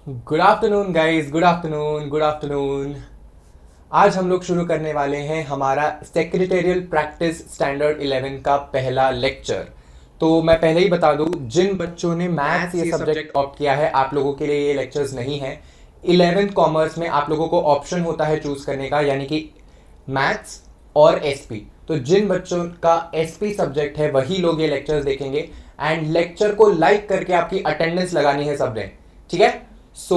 Good afternoon guys, good afternoon, good afternoon. आज हम लोग शुरू करने वाले हैं हमारा सेक्रेटेरियल प्रैक्टिस स्टैंडर्ड 11 का पहला लेक्चर। तो मैं पहले ही बता दूं, जिन बच्चों ने मैथ्स ये सब्जेक्ट ऑप्ट किया है, आप लोगों के लिए ये लेक्चर्स नहीं है। 11th कॉमर्स में आप लोगों को ऑप्शन होता है चूज करने का, यानी कि मैथ्स और एसपी। तो जिन बच्चों का एसपी सब्जेक्ट है वही लोग ये लेक्चर्स देखेंगे। एंड लेक्चर को लाइक करके आपकी अटेंडेंस लगानी है सबने, ठीक है? So,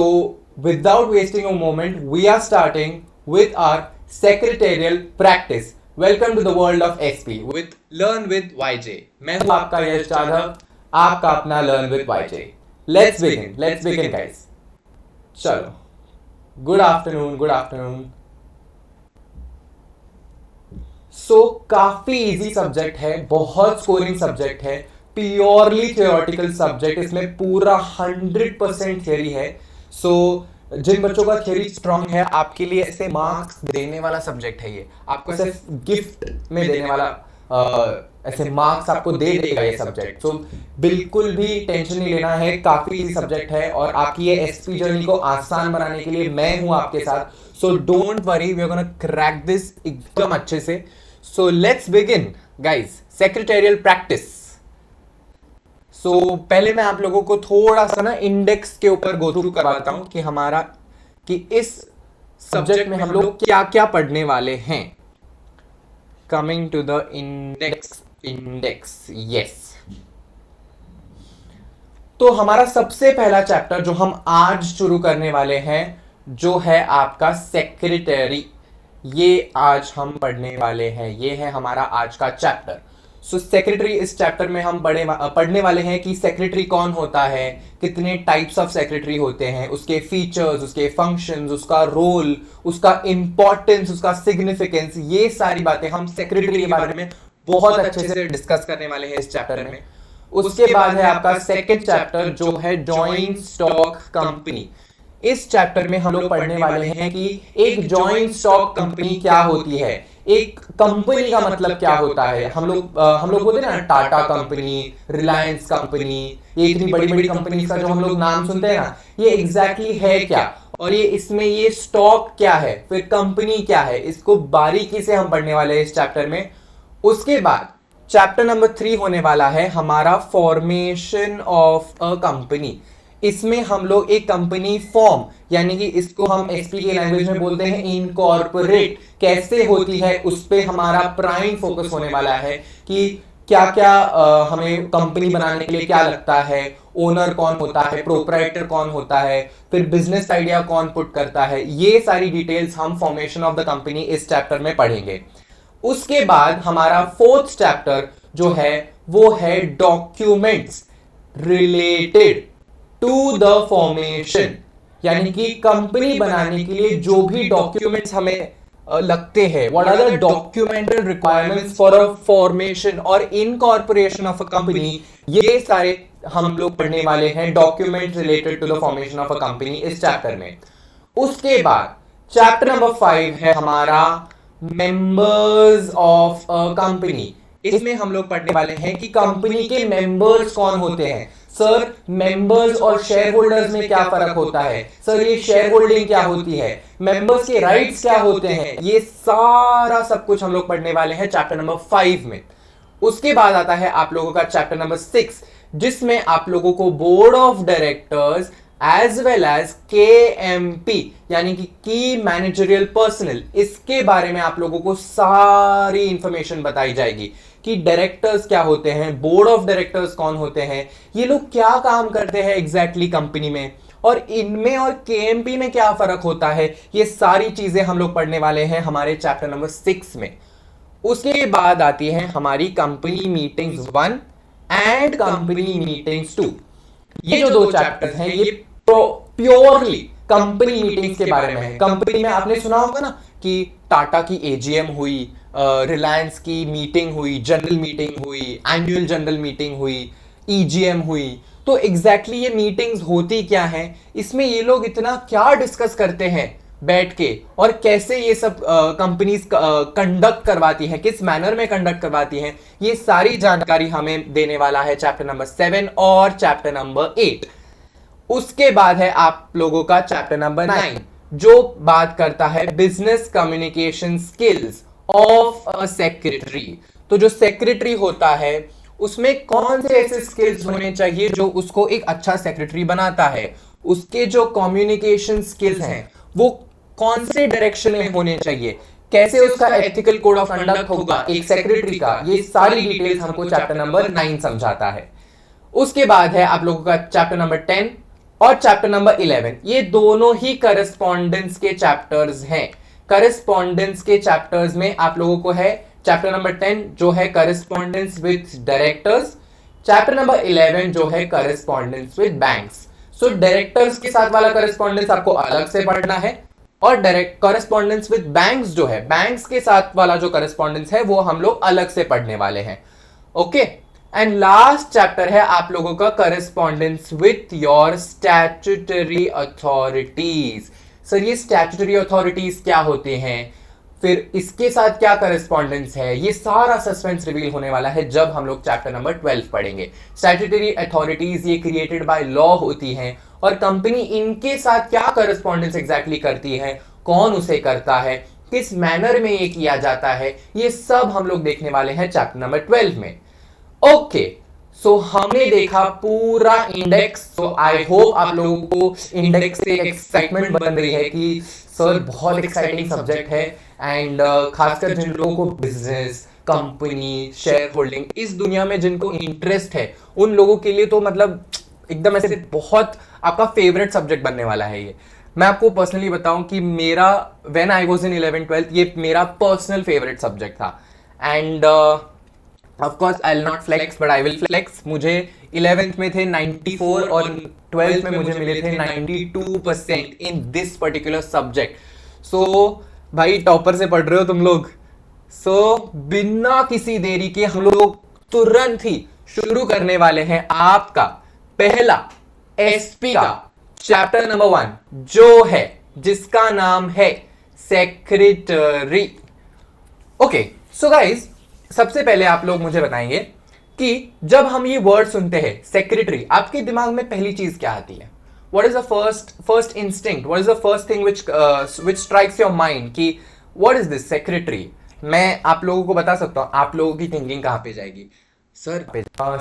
without wasting a moment, we are starting with our secretarial practice. Welcome to the world of SP with Learn with YJ. मैं हूं आपका यश जाधव, आपका अपना Learn with YJ. Let's begin guys. चलो, good afternoon, good afternoon. So, काफी easy subject है, बहुत scoring subject है, प्योरली थियोरेटिकल सब्जेक्ट। इसमें पूरा 100% थियरी है। सो जिन बच्चों का थियरी स्ट्रांग है, आपके लिए ऐसे मार्क्स देने वाला सब्जेक्ट है। ये आपको सिर्फ गिफ्ट में देने वाला ऐसे मार्क्स आपको दे देगा ये सब्जेक्ट। सो बिल्कुल भी टेंशन नहीं लेना है, काफी इजी सब्जेक्ट है और आपकी ये एसपी जर्नी को आसान बनाने के लिए मैं हूं आपके साथ। So don't worry, we are gonna crack this एकदम अच्छे से। So let's begin guys, secretarial practice. सो पहले मैं आप लोगों को थोड़ा सा ना इंडेक्स के ऊपर गो थ्रू करवाता हूं कि हमारा कि इस सब्जेक्ट में हम लोग क्या क्या पढ़ने वाले हैं। Coming to the index yes. तो हमारा सबसे पहला चैप्टर जो हम आज शुरू करने वाले हैं, जो है आपका सेक्रेटरी। ये आज हम पढ़ने वाले हैं, ये है हमारा आज का चैप्टर। सो सेक्रेटरी, इस चैप्टर में हम पढ़ने वाले हैं कि सेक्रेटरी कौन होता है, कितने टाइप्स ऑफ सेक्रेटरी होते हैं, उसके फीचर्स, उसके फंक्शंस, उसका रोल, उसका इंपॉर्टेंस, उसका सिग्निफिकेंस। ये सारी बातें हम सेक्रेटरी के बारे में बहुत अच्छे से डिस्कस करने वाले हैं इस चैप्टर में। उसके बाद है आपका सेकेंड चैप्टर जो है जॉइंट स्टॉक कंपनी। इस चैप्टर में हम लोग पढ़ने वाले हैं कि एक जॉइंट स्टॉक कंपनी क्या होती है, एक कंपनी का मतलब क्या होता है। हम लोग बोलते हैं ना, टाटा कंपनी, रिलायंस कंपनी, ये इतनी बड़ी बड़ी कंपनी का जो हम लोग नाम सुनते हैं ना, ये एग्जैक्टली है क्या, और ये इसमें ये स्टॉक क्या है, फिर कंपनी क्या है, इसको बारीकी से हम पढ़ने वाले हैं इस चैप्टर में। उसके बाद चैप्टर नंबर 3 होने वाला है हमारा फॉर्मेशन ऑफ अ कंपनी। इसमें हम लोग एक कंपनी फॉर्म, यानी कि इसको हम एसपी की लैंग्वेज में बोलते हैं इनकॉर्पोरेट, कैसे होती है उस पे हमारा प्राइम फोकस होने वाला है कि क्या क्या हमें कंपनी बनाने के लिए क्या लगता है, ओनर कौन होता है, प्रोप्राइटर कौन होता है, फिर बिजनेस आइडिया कौन पुट करता है। ये सारी डिटेल्स हम फॉर्मेशन ऑफ द कंपनी इस चैप्टर में पढ़ेंगे। उसके बाद हमारा फोर्थ चैप्टर जो है वो है documents related to the formation, यानी कि कंपनी बनाने के लिए जो भी डॉक्यूमेंट्स हमें लगते हैं, what are the documental requirements for a formation और इनकॉर्पोरेशन ऑफ अ कंपनी। ये सारे हम लोग पढ़ने वाले हैं, document related to the formation of a company इस चैप्टर में। उसके बाद चैप्टर नंबर 5 है हमारा मेंबर्स ऑफ अ कंपनी। इसमें हम लोग पढ़ने वाले हैं कि कंपनी के मेंबर्स कौन होते हैं। सर, मेंबर्स और शेयर होल्डर्स में क्या फर्क होता है, सर ये शेयर होल्डिंग क्या होती है, मेंबर्स के राइट्स क्या होते हैं, ये सारा सब कुछ हम लोग पढ़ने वाले हैं चैप्टर नंबर 5 में। उसके बाद आता है आप लोगों का चैप्टर नंबर 6, जिसमें आप लोगों को board of directors as well as KMP, यानी कि की मैनेजरियल पर्सनल, इसके बारे में आप लोगों को सारी इंफॉर्मेशन बताई जाएगी कि डायरेक्टर्स क्या होते हैं, बोर्ड ऑफ डायरेक्टर्स कौन होते हैं, ये लोग क्या काम करते हैं एग्जैक्टली कंपनी में, और इनमें और KMP में क्या फर्क होता है। ये सारी चीजें हम लोग पढ़ने वाले हैं हमारे चैप्टर नंबर 6 में। उसके बाद आती है हमारी company meetings 1 and company meetings 2। ये जो दो चैप्टर्स हैं ये प्योरली कंपनी मीटिंग्स के बारे में है। कंपनी में आपने सुना होगा ना कि टाटा की AGM हुई, रिलायंस की मीटिंग हुई, जनरल मीटिंग हुई, एनुअल जनरल मीटिंग हुई, EGM हुई। तो एग्जैक्टली ये मीटिंग्स होती क्या हैं, इसमें ये लोग इतना क्या डिस्कस करते हैं बैठ के, और कैसे ये सब कंपनीज कंडक्ट करवाती है, किस मैनर में कंडक्ट करवाती हैं, ये सारी जानकारी हमें देने वाला है चैप्टर नंबर 7 और चैप्टर नंबर 8। उसके बाद है आप लोगों का चैप्टर नंबर 9 जो बात करता है business communication skills of a secretary. तो जो सेक्रेटरी होता है उसमें कौन से ऐसे स्किल्स होने चाहिए जो उसको एक अच्छा सेक्रेटरी बनाता है, उसके जो कम्युनिकेशन स्किल्स हैं वो कौन से डायरेक्शन में होने चाहिए, कैसे उसका एथिकल कोड ऑफ कंडक्ट होगा एक सेक्रेटरी का, ये सारी डिटेल्स हमको चैप्टर नंबर 9 समझाता है। उसके बाद है आप लोगों का चैप्टर नंबर 10 और चैप्टर नंबर 11। ये दोनों ही करस्पॉन्डेंस के चैप्टर्स हैं। करस्पॉन्डेंस के चैप्टर्स में आप लोगों को है चैप्टर नंबर 10 जो है correspondence with directors, chapter number 11 जो है correspondence with banks. So directors के साथ वाला करस्पॉन्डेंस आपको अलग से पढ़ना है और डायरेक्ट करस्पॉन्डेंस विद बैंक्स जो है बैंक्स के साथ वाला जो करस्पॉन्डेंस है वो हम लोग अलग से पढ़ने वाले हैं। ओके, एंड लास्ट चैप्टर है आप लोगों का correspondence with your statutory authorities. Sir ये स्टैट्यूटरी अथॉरिटीज क्या होते हैं, फिर इसके साथ क्या करस्पॉन्डेंस है, ये सारा सस्पेंस रिवील होने वाला है जब हम लोग चैप्टर नंबर 12 पढ़ेंगे। स्टैट्यूटरी अथॉरिटीज ये क्रिएटेड बाय लॉ होती हैं और कंपनी इनके साथ क्या करस्पॉन्डेंस एग्जैक्टली करती है, कौन उसे करता है, किस मैनर में ये किया जाता है, ये सब हम लोग देखने वाले हैं चैप्टर नंबर 12 में। ओके, सो हमने देखा पूरा इंडेक्स। तो आई होप आप लोगों को इंडेक्स से एक्साइटमेंट बन रही है कि सर बहुत एक्साइटिंग सब्जेक्ट है एंड खासकर जिन लोगों को बिजनेस, कंपनी, शेयर होल्डिंग इस दुनिया में जिनको इंटरेस्ट है उन लोगों के लिए तो मतलब एकदम ऐसे बहुत आपका फेवरेट सब्जेक्ट बनने वाला है ये। मैं आपको पर्सनली बताऊं कि मेरा when I was in 11th 12th ये मेरा पर्सनल फेवरेट सब्जेक्ट था and of course I will not flex but I will flex. मुझे 11th में थे 94 और 12th में मुझे मिले थे 92% इन दिस पर्टिकुलर सब्जेक्ट। सो भाई टॉपर से पढ़ रहे हो तुम लोग। सो बिना किसी देरी के हम लोग तुरंत ही शुरू करने वाले हैं आपका पहला एसपी का चैप्टर नंबर 1 जो है जिसका नाम है सेक्रेटरी। ओके, सो गाइस सबसे पहले आप लोग मुझे बताएंगे कि जब हम ये वर्ड सुनते हैं सेक्रेटरी, आपके दिमाग में पहली चीज क्या आती है? What is the first instinct? What is the first thing which strikes your mind कि what is this secretary? मैं आप लोगों को बता सकता हूँ आप लोगों की थिंकिंग कहाँ पे जाएगी। सर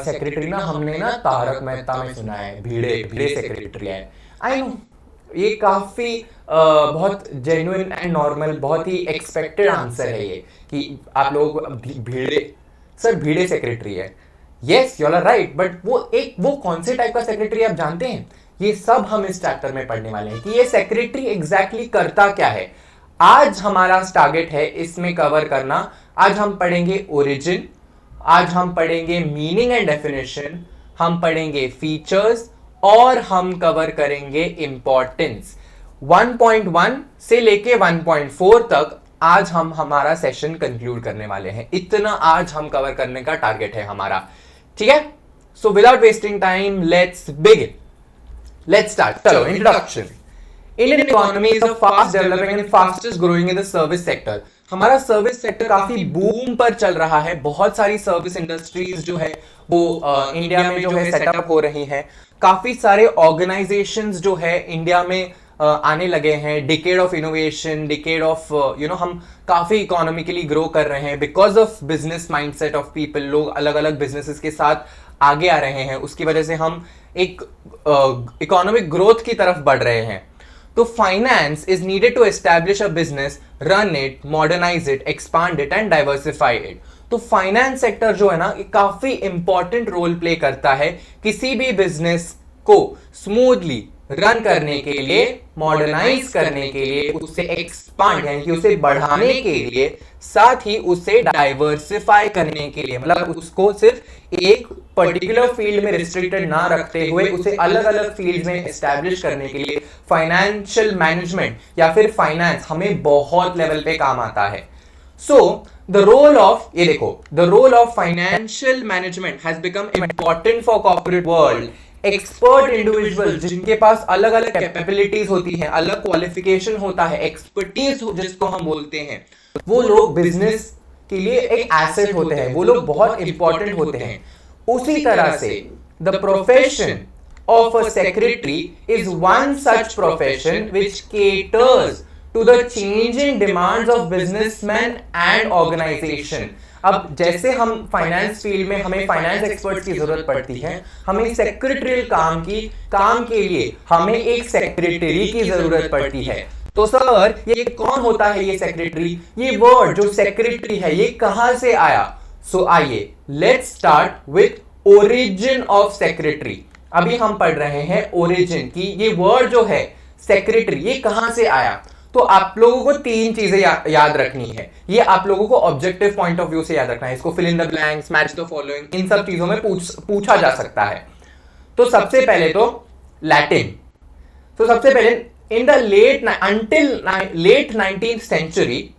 सेक्रेटरी ना हमने ना तारक मेहता में सुना है, भिड़े भिड़े सेक्रेटरी है। आई नो ये काफी बहुत जेन्युइन एंड नॉर्मल, बहुत ही एक्सपेक्टेड आंसर है ये कि आप लोगों को भिड़े, सर भिड़े सेक्रेटरी है। Yes you are right, but वो कौन से टाइप का सेक्रेटरी आप जानते हैं? ये सब हम इस चैप्टर में पढ़ने वाले हैं कि ये सेक्रेटरी एग्जैक्टली करता क्या है। आज हमारा टारगेट है इसमें कवर करना। आज हम पढ़ेंगे ओरिजिन, आज हम पढ़ेंगे मीनिंग एंड डेफिनेशन, हम पढ़ेंगे फीचर्स और हम कवर करेंगे इंपॉर्टेंस। 1.1 से लेके 1.4 तक आज हम हमारा सेशन कंक्लूड करने वाले हैं। इतना आज हम कवर करने का टारगेट है हमारा, ठीक है? So without wasting time let's begin. Let's start. चलो introduction. Indian economy is a fast developing and fastest growing in the service sector. हमारा सर्विस सेक्टर काफी बूम पर चल रहा है। बहुत सारी सर्विस इंडस्ट्रीज जो है वो इंडिया में जो है सेटअप हो रही हैं। काफी सारे ऑर्गेनाइजेशंस जो है इंडिया में आने लगे हैं। Decade of innovation, decade of हम काफी इकोनॉमिकली ग्रो कर रहे हैं because of business mindset of people. लोग अलग अलग बिजनेसेस के साथ आगे आ रहे हैं, उसकी वजह से हम एक इकोनॉमिक ग्रोथ की तरफ बढ़ रहे हैं। तो finance is needed to establish a business, run it, modernise it, expand it and diversify it. तो फाइनेंस सेक्टर जो है ना काफी इंपॉर्टेंट रोल प्ले करता है किसी भी बिजनेस को स्मूथली रन करने के लिए, मॉडर्नाइज करने के लिए, उसे एक्सपांड यानी कि उसे बढ़ाने के लिए, साथ ही उसे डाइवर्सिफाई करने के लिए, मतलब उसको सिर्फ एक पर्टिकुलर फील्ड में रिस्ट्रिक्टेड ना रखते हुए उसे अलग अलग फील्ड में एस्टैब्लिश करने के लिए फाइनेंशियल मैनेजमेंट या फिर फाइनेंस हमें बहुत लेवल पे काम आता है। सो द रोल ऑफ, ये देखो, the role of financial management has become important for corporate world. Expert individual जिनके पास अलग अलग कैपेबिलिटीज होती हैं, अलग क्वालिफिकेशन होता है, एक्सपर्टीज जिसको हम बोलते हैं, वो लोग बिजनेस के लिए एक एसेट होते हैं, वो लोग बहुत इंपॉर्टेंट होते हैं। उसी तरह से the profession of a secretary is one such profession which caters to the changing demands of businessmen and organization. अब जैसे हम फाइनेंस फील्ड में हमें फाइनेंस एक्सपर्ट्स की जरूरत पड़ती है, हमें सेक्रेटरियल काम के लिए हमें एक सेक्रेटरी की जरूरत पड़ती है. तो सर ये कौन होता है ये सेक्रेटरी? ये वर्ड जो सेक्रेटरी है ये कहां से आया? सो आइए let's start with origin of secretary. अभी हम पढ़ रहे हैं ओरिजिन की. ये वर्ड जो है सेक्रेटरी ये कहां से आया? तो आप लोगों को तीन चीजें याद रखनी है. ये आप लोगों को ऑब्जेक्टिव पॉइंट ऑफ व्यू से याद रखना है. इसको fill in the blanks, match the following, इन सब चीजों में पूछा जा सकता है. तो सबसे पहले तो लैटिन. तो सबसे पहले in the late 19th century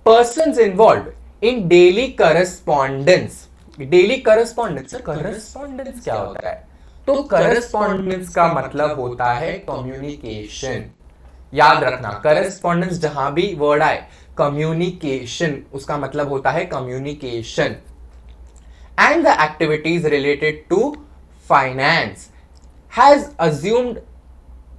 persons involved in daily correspondence. Daily correspondence क्या होता है? तो करस्पॉन्डेंस का मतलब होता है कम्युनिकेशन. याद रखना, करस्पॉन्डेंस जहां भी वर्ड आए, कम्युनिकेशन उसका मतलब होता है communication. And the activities related to finance has assumed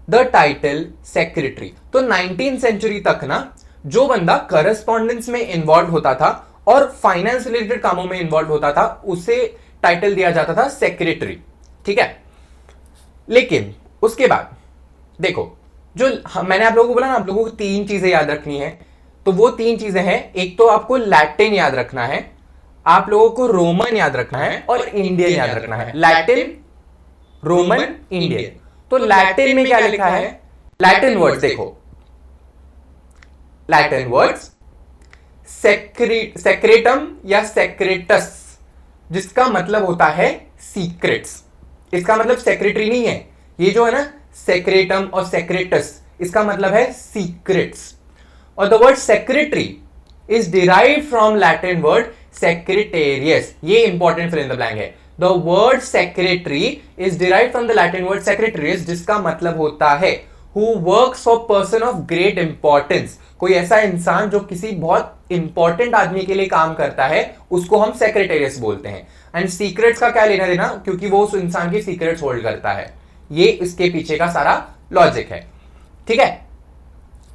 the title secretary. तो 19th सेंचुरी तक ना जो बंदा करस्पॉन्डेंस में इन्वॉल्व होता था और फाइनेंस रिलेटेड कामों में इन्वॉल्व होता था उसे टाइटल दिया जाता था सेक्रेटरी. ठीक है. लेकिन उसके बाद देखो, जो मैंने आप लोगों को बोला ना, आप लोगों को तीन चीजें याद रखनी है. तो वो तीन चीजें हैं. एक तो आपको लैटिन याद रखना है, आप लोगों को रोमन याद रखना है और इंडियन याद रखना है. Latin, Roman, Indian. तो लैटिन में क्या लिखा है? लैटिन वर्ड्स देखो, लैटिन वर्ड्स सेक्रेटम या सेक्रेटस, जिसका मतलब होता है सीक्रेट्स. इसका मतलब सेक्रेटरी नहीं है. ये जो है ना सेक्रेटम और सेक्रेटस, इसका मतलब है सीक्रेट्स. और the word secretary is derived from Latin word secretarius. ये important fill in the blank है. The word secretary is derived from the Latin word secretarius, जिसका मतलब होता है who works for person of great importance. कोई ऐसा इंसान जो किसी बहुत इंपॉर्टेंट आदमी के लिए काम करता है उसको हम सेक्रेटेरियस बोलते हैं. एंड सीक्रेट्स का क्या लेना देना, क्योंकि वो उस इंसान की सीक्रेट्स होल्ड करता है. ये इसके पीछे का सारा लॉजिक है. ठीक है.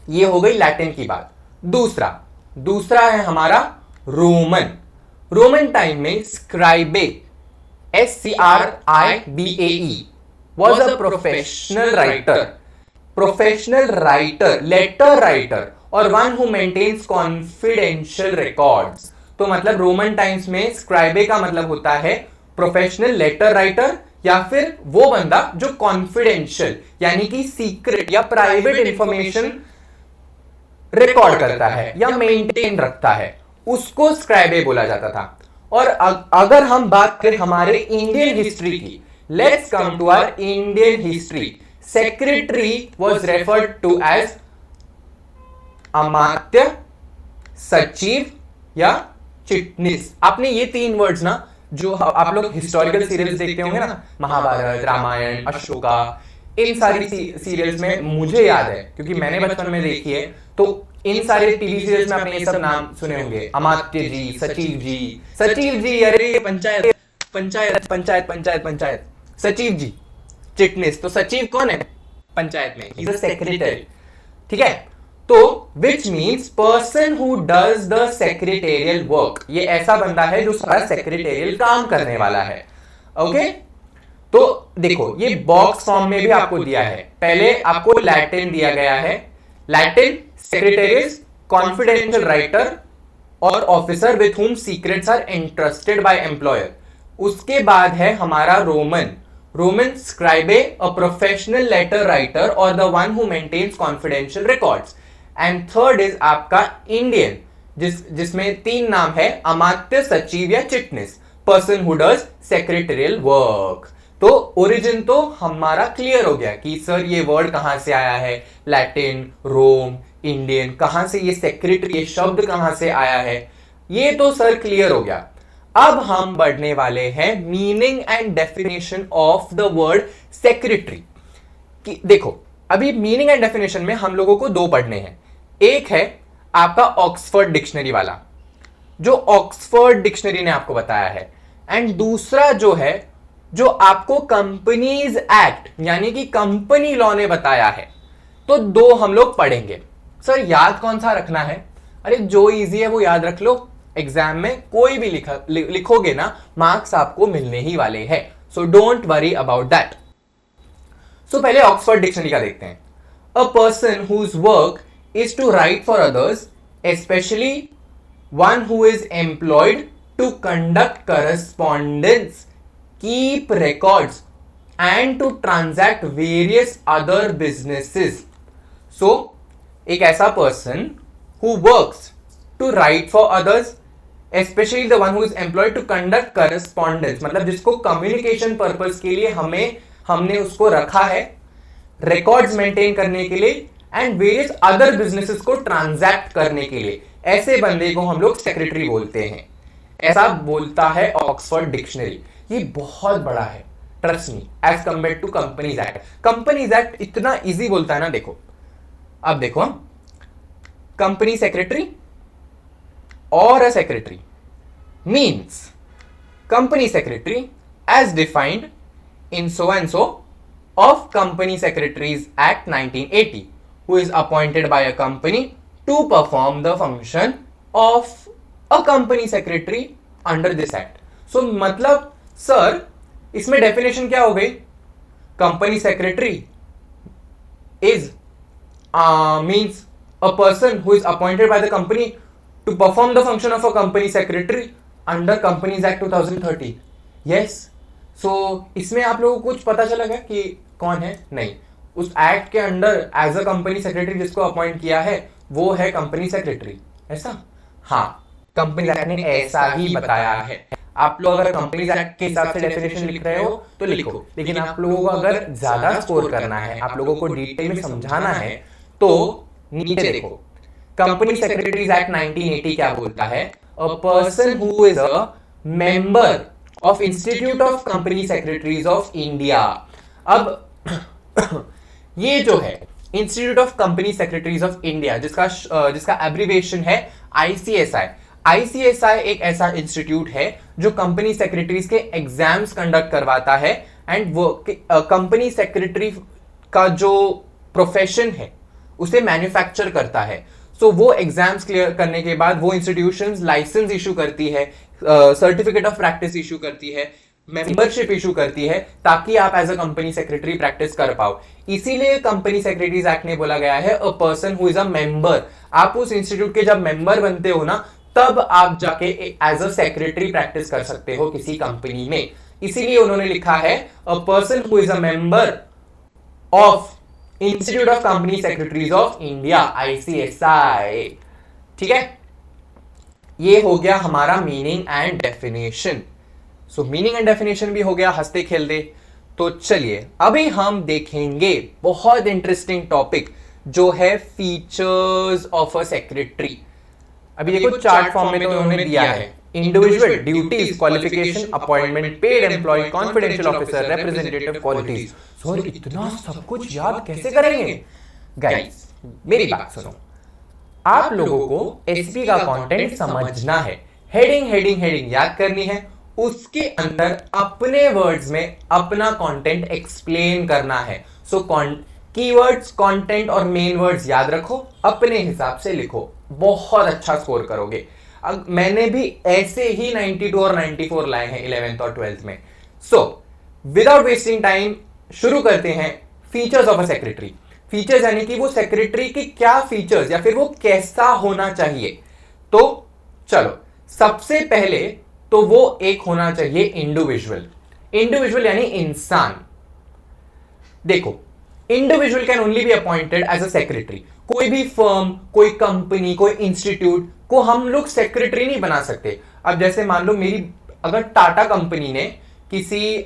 ये हो गई लैटिन की बात. दूसरा है हमारा रोमन. रोमन टाइम में स्क्राइबे, SCRIBAE was a professional writer, letter writer और one who maintains confidential records. तो मतलब रोमन टाइम्स में स्क्राइबे का मतलब होता है प्रोफेशनल लेटर राइटर या फिर वो बंदा जो कॉन्फिडेंशियल यानी कि सीक्रेट या प्राइवेट इंफॉर्मेशन रिकॉर्ड करता है या मेंटेन रखता है, उसको स्क्राइबे बोला जाता था. और अगर हम बात करें हमारे इंडियन हिस्ट्री की, let's come to our Indian history. Secretary was referred to as amatya, sachiv या चिटनीस. आपने ये तीन वर्ड्स ना, जो आप लोग हिस्टोरिकल सीरियल्स देखते होंगे ना, महाभारत, रामायण, अशोका, इन सारी सीरियल्स में मुझे याद है क्योंकि मैंने बचपन में देखी है. तो इन सारे टीवी सीरियल्स में आपने ये सब नाम सुने होंगे. अमात्य जी, सचिव जी, अरे पंचायत, सचिव जी, चिटनीस. तो सचिव कौन है पंचायत में? ही इज अ सेक्रेटरी. ठीक है. तो which means person who does the secretarial work. ये ऐसा बंदा है जो सारा सेक्रेटेरियल काम करने वाला है. ओके. तो देखो ये बॉक्स फॉर्म में भी आपको दिया है. पहले आपको लैटिन दिया गया है. लैटिन सेक्रेटेरियस, कॉन्फिडेंशियल राइटर और officer with whom secrets are entrusted by employer. उसके बाद है हमारा Roman scribe, a professional letter writer और the one who maintains confidential records. And third is आपका इंडियन, जिसमें तीन नाम है, अमात्य, सचिव या chitnis, person who does secretarial work. तो ओरिजिन तो हमारा क्लियर हो गया कि सर ये वर्ड कहां से आया है, लैटिन, रोम, इंडियन, कहां से ये सेक्रेटरी, ये शब्द कहां से आया है, ये तो सर क्लियर हो गया. अब हम बढ़ने वाले हैं meaning and definition of the word secretary. देखो अभी मीनिंग एंड डेफिनेशन में हम लोगों को दो पढ़ने हैं. एक है आपका ऑक्सफोर्ड डिक्शनरी वाला, जो ऑक्सफोर्ड डिक्शनरी ने आपको बताया है, एंड दूसरा जो है जो आपको कंपनीज एक्ट यानी कि कंपनी लॉ ने बताया है, तो दो हम लोग पढ़ेंगे। सर याद कौन सा रखना है? अरे जो इजी है वो याद रख लो, एग्जाम में कोई भी लिखोगे ना, मार्क्स आपको मिलने ही वाले हैं, so don't worry about that. So पहले ऑक्सफोर्ड डिक्शनरी का देखते हैं। A person whose work is to write for others, especially one who is employed to conduct correspondence, keep records and to transact various other businesses. So एक ऐसा person who works to write for others, especially the one who is employed to conduct correspondence, मतलब जिसको communication purpose के लिए हमने उसको रखा है records maintain करने के लिए and various other businesses को transact करने के लिए, ऐसे बंदे को हम लोग secretary बोलते हैं। ऐसा बोलता है ऑक्सफोर्ड डिक्शनरी। ये बहुत बड़ा है, trust me, as compare to companies act. Companies act इतना इजी बोलता है ना, देखो अब देखो, कंपनी सेक्रेटरी और a secretary means company secretary as defined in so and so of company secretaries act 1980, who is appointed by a company to perform the function of a company secretary under this act. So मतलब sir इसमें definition क्या हो गई? Company secretary is means a person who is appointed by the company to perform the function of a company secretary under companies act 2013। Yes, so इसमें आप लोगों को कुछ पता चला क्या कि कौन है? नहीं, उस एक्ट के under as a company secretary जिसको अपॉइंट किया है वो है कंपनी सेक्रेटरी, ऐसा? हाँ, कंपनी एक्ट ने ऐसा ही बताया है। आप लोग अगर कंपनीज एक्ट के हिसाब से डेफिनेशन लिख रहे हो तो लिखो, लेकिन आप लोगों को अगर ज्यादा स्कोर करना है, आप लोगों को डिटेल में समझाना है, तो नीचे देखो, कंपनी सेक्रेटरीज एक्ट 1980 क्या बोलता है? A person who is a member of institute of company secretaries of India. अब ये जो है institute of company secretaries of India, जिसका एब्रिविएशन है ICSI। ICSI एक ऐसा इंस्टीट्यूट है जो कंपनी सेक्रेटरीज के एग्जाम्स कंडक्ट करवाता है, एंड वो कंपनी सेक्रेटरी का जो प्रोफेशन है उसे मैन्युफैक्चर करता है। सो वो एग्जाम्स क्लियर करने के बाद वो इंस्टीट्यूशंस लाइसेंस इशू करती है, सर्टिफिकेट ऑफ प्रैक्टिस इशू करती है, मेंबरशिप इशू करती है, ताकि आप as a company secretary practice कर पाओ। इसीलिए कंपनी सेक्रेटरीज एक्ट ने बोला गया है a person who is a member. आप उस इंस्टीट्यूट के जब मेंबर बनते हो ना, तब आप जाके एज अ सेक्रेटरी प्रैक्टिस कर सकते हो किसी कंपनी में। इसीलिए उन्होंने लिखा है a person who is a member of institute of company secretaries of India, ICSI। ठीक है, ये हो गया हमारा meaning and definition. So meaning and definition भी हो गया हंसते खेलते। तो चलिए अभी हम देखेंगे बहुत इंटरेस्टिंग टॉपिक जो है फीचर्स ऑफ अ सेक्रेटरी। अभी देखो चार्ट फॉर्म में तो उन्होंने दिया है individual, duties, qualification, appointment, paid employ, confidential officer, representative qualities. Sir इतना सब कुछ याद कैसे करेंगे? गाइस मेरी बात सुनो, आप लोगों को एसपी का कंटेंट समझना है, हेडिंग हेडिंग हेडिंग याद करनी है, उसके अंदर अपने वर्ड्स में अपना कंटेंट एक्सप्लेन करना है। सो कीवर्ड्स, कंटेंट और मेन वर्ड्स याद रखो, अपने हिसाब से लिखो, बहुत अच्छा स्कोर करोगे। मैंने भी ऐसे ही 92 और 94 लाए हैं 11th और 12th में। सो विदाउट वेस्टिंग टाइम शुरू करते हैं features of a secretary. Features यानी कि वो सेक्रेटरी की क्या फीचर्स या फिर वो कैसा होना चाहिए। तो चलो, सबसे पहले तो वो एक होना चाहिए इंडिविजुअल। इंडिविजुअल यानी इंसान। देखो, individual can only be appointed as a secretary. कोई भी फर्म, कोई कंपनी, कोई इंस्टीट्यूट को हम लोग सेक्रेटरी नहीं बना सकते। अब जैसे मान लो अगर टाटा कंपनी ने किसी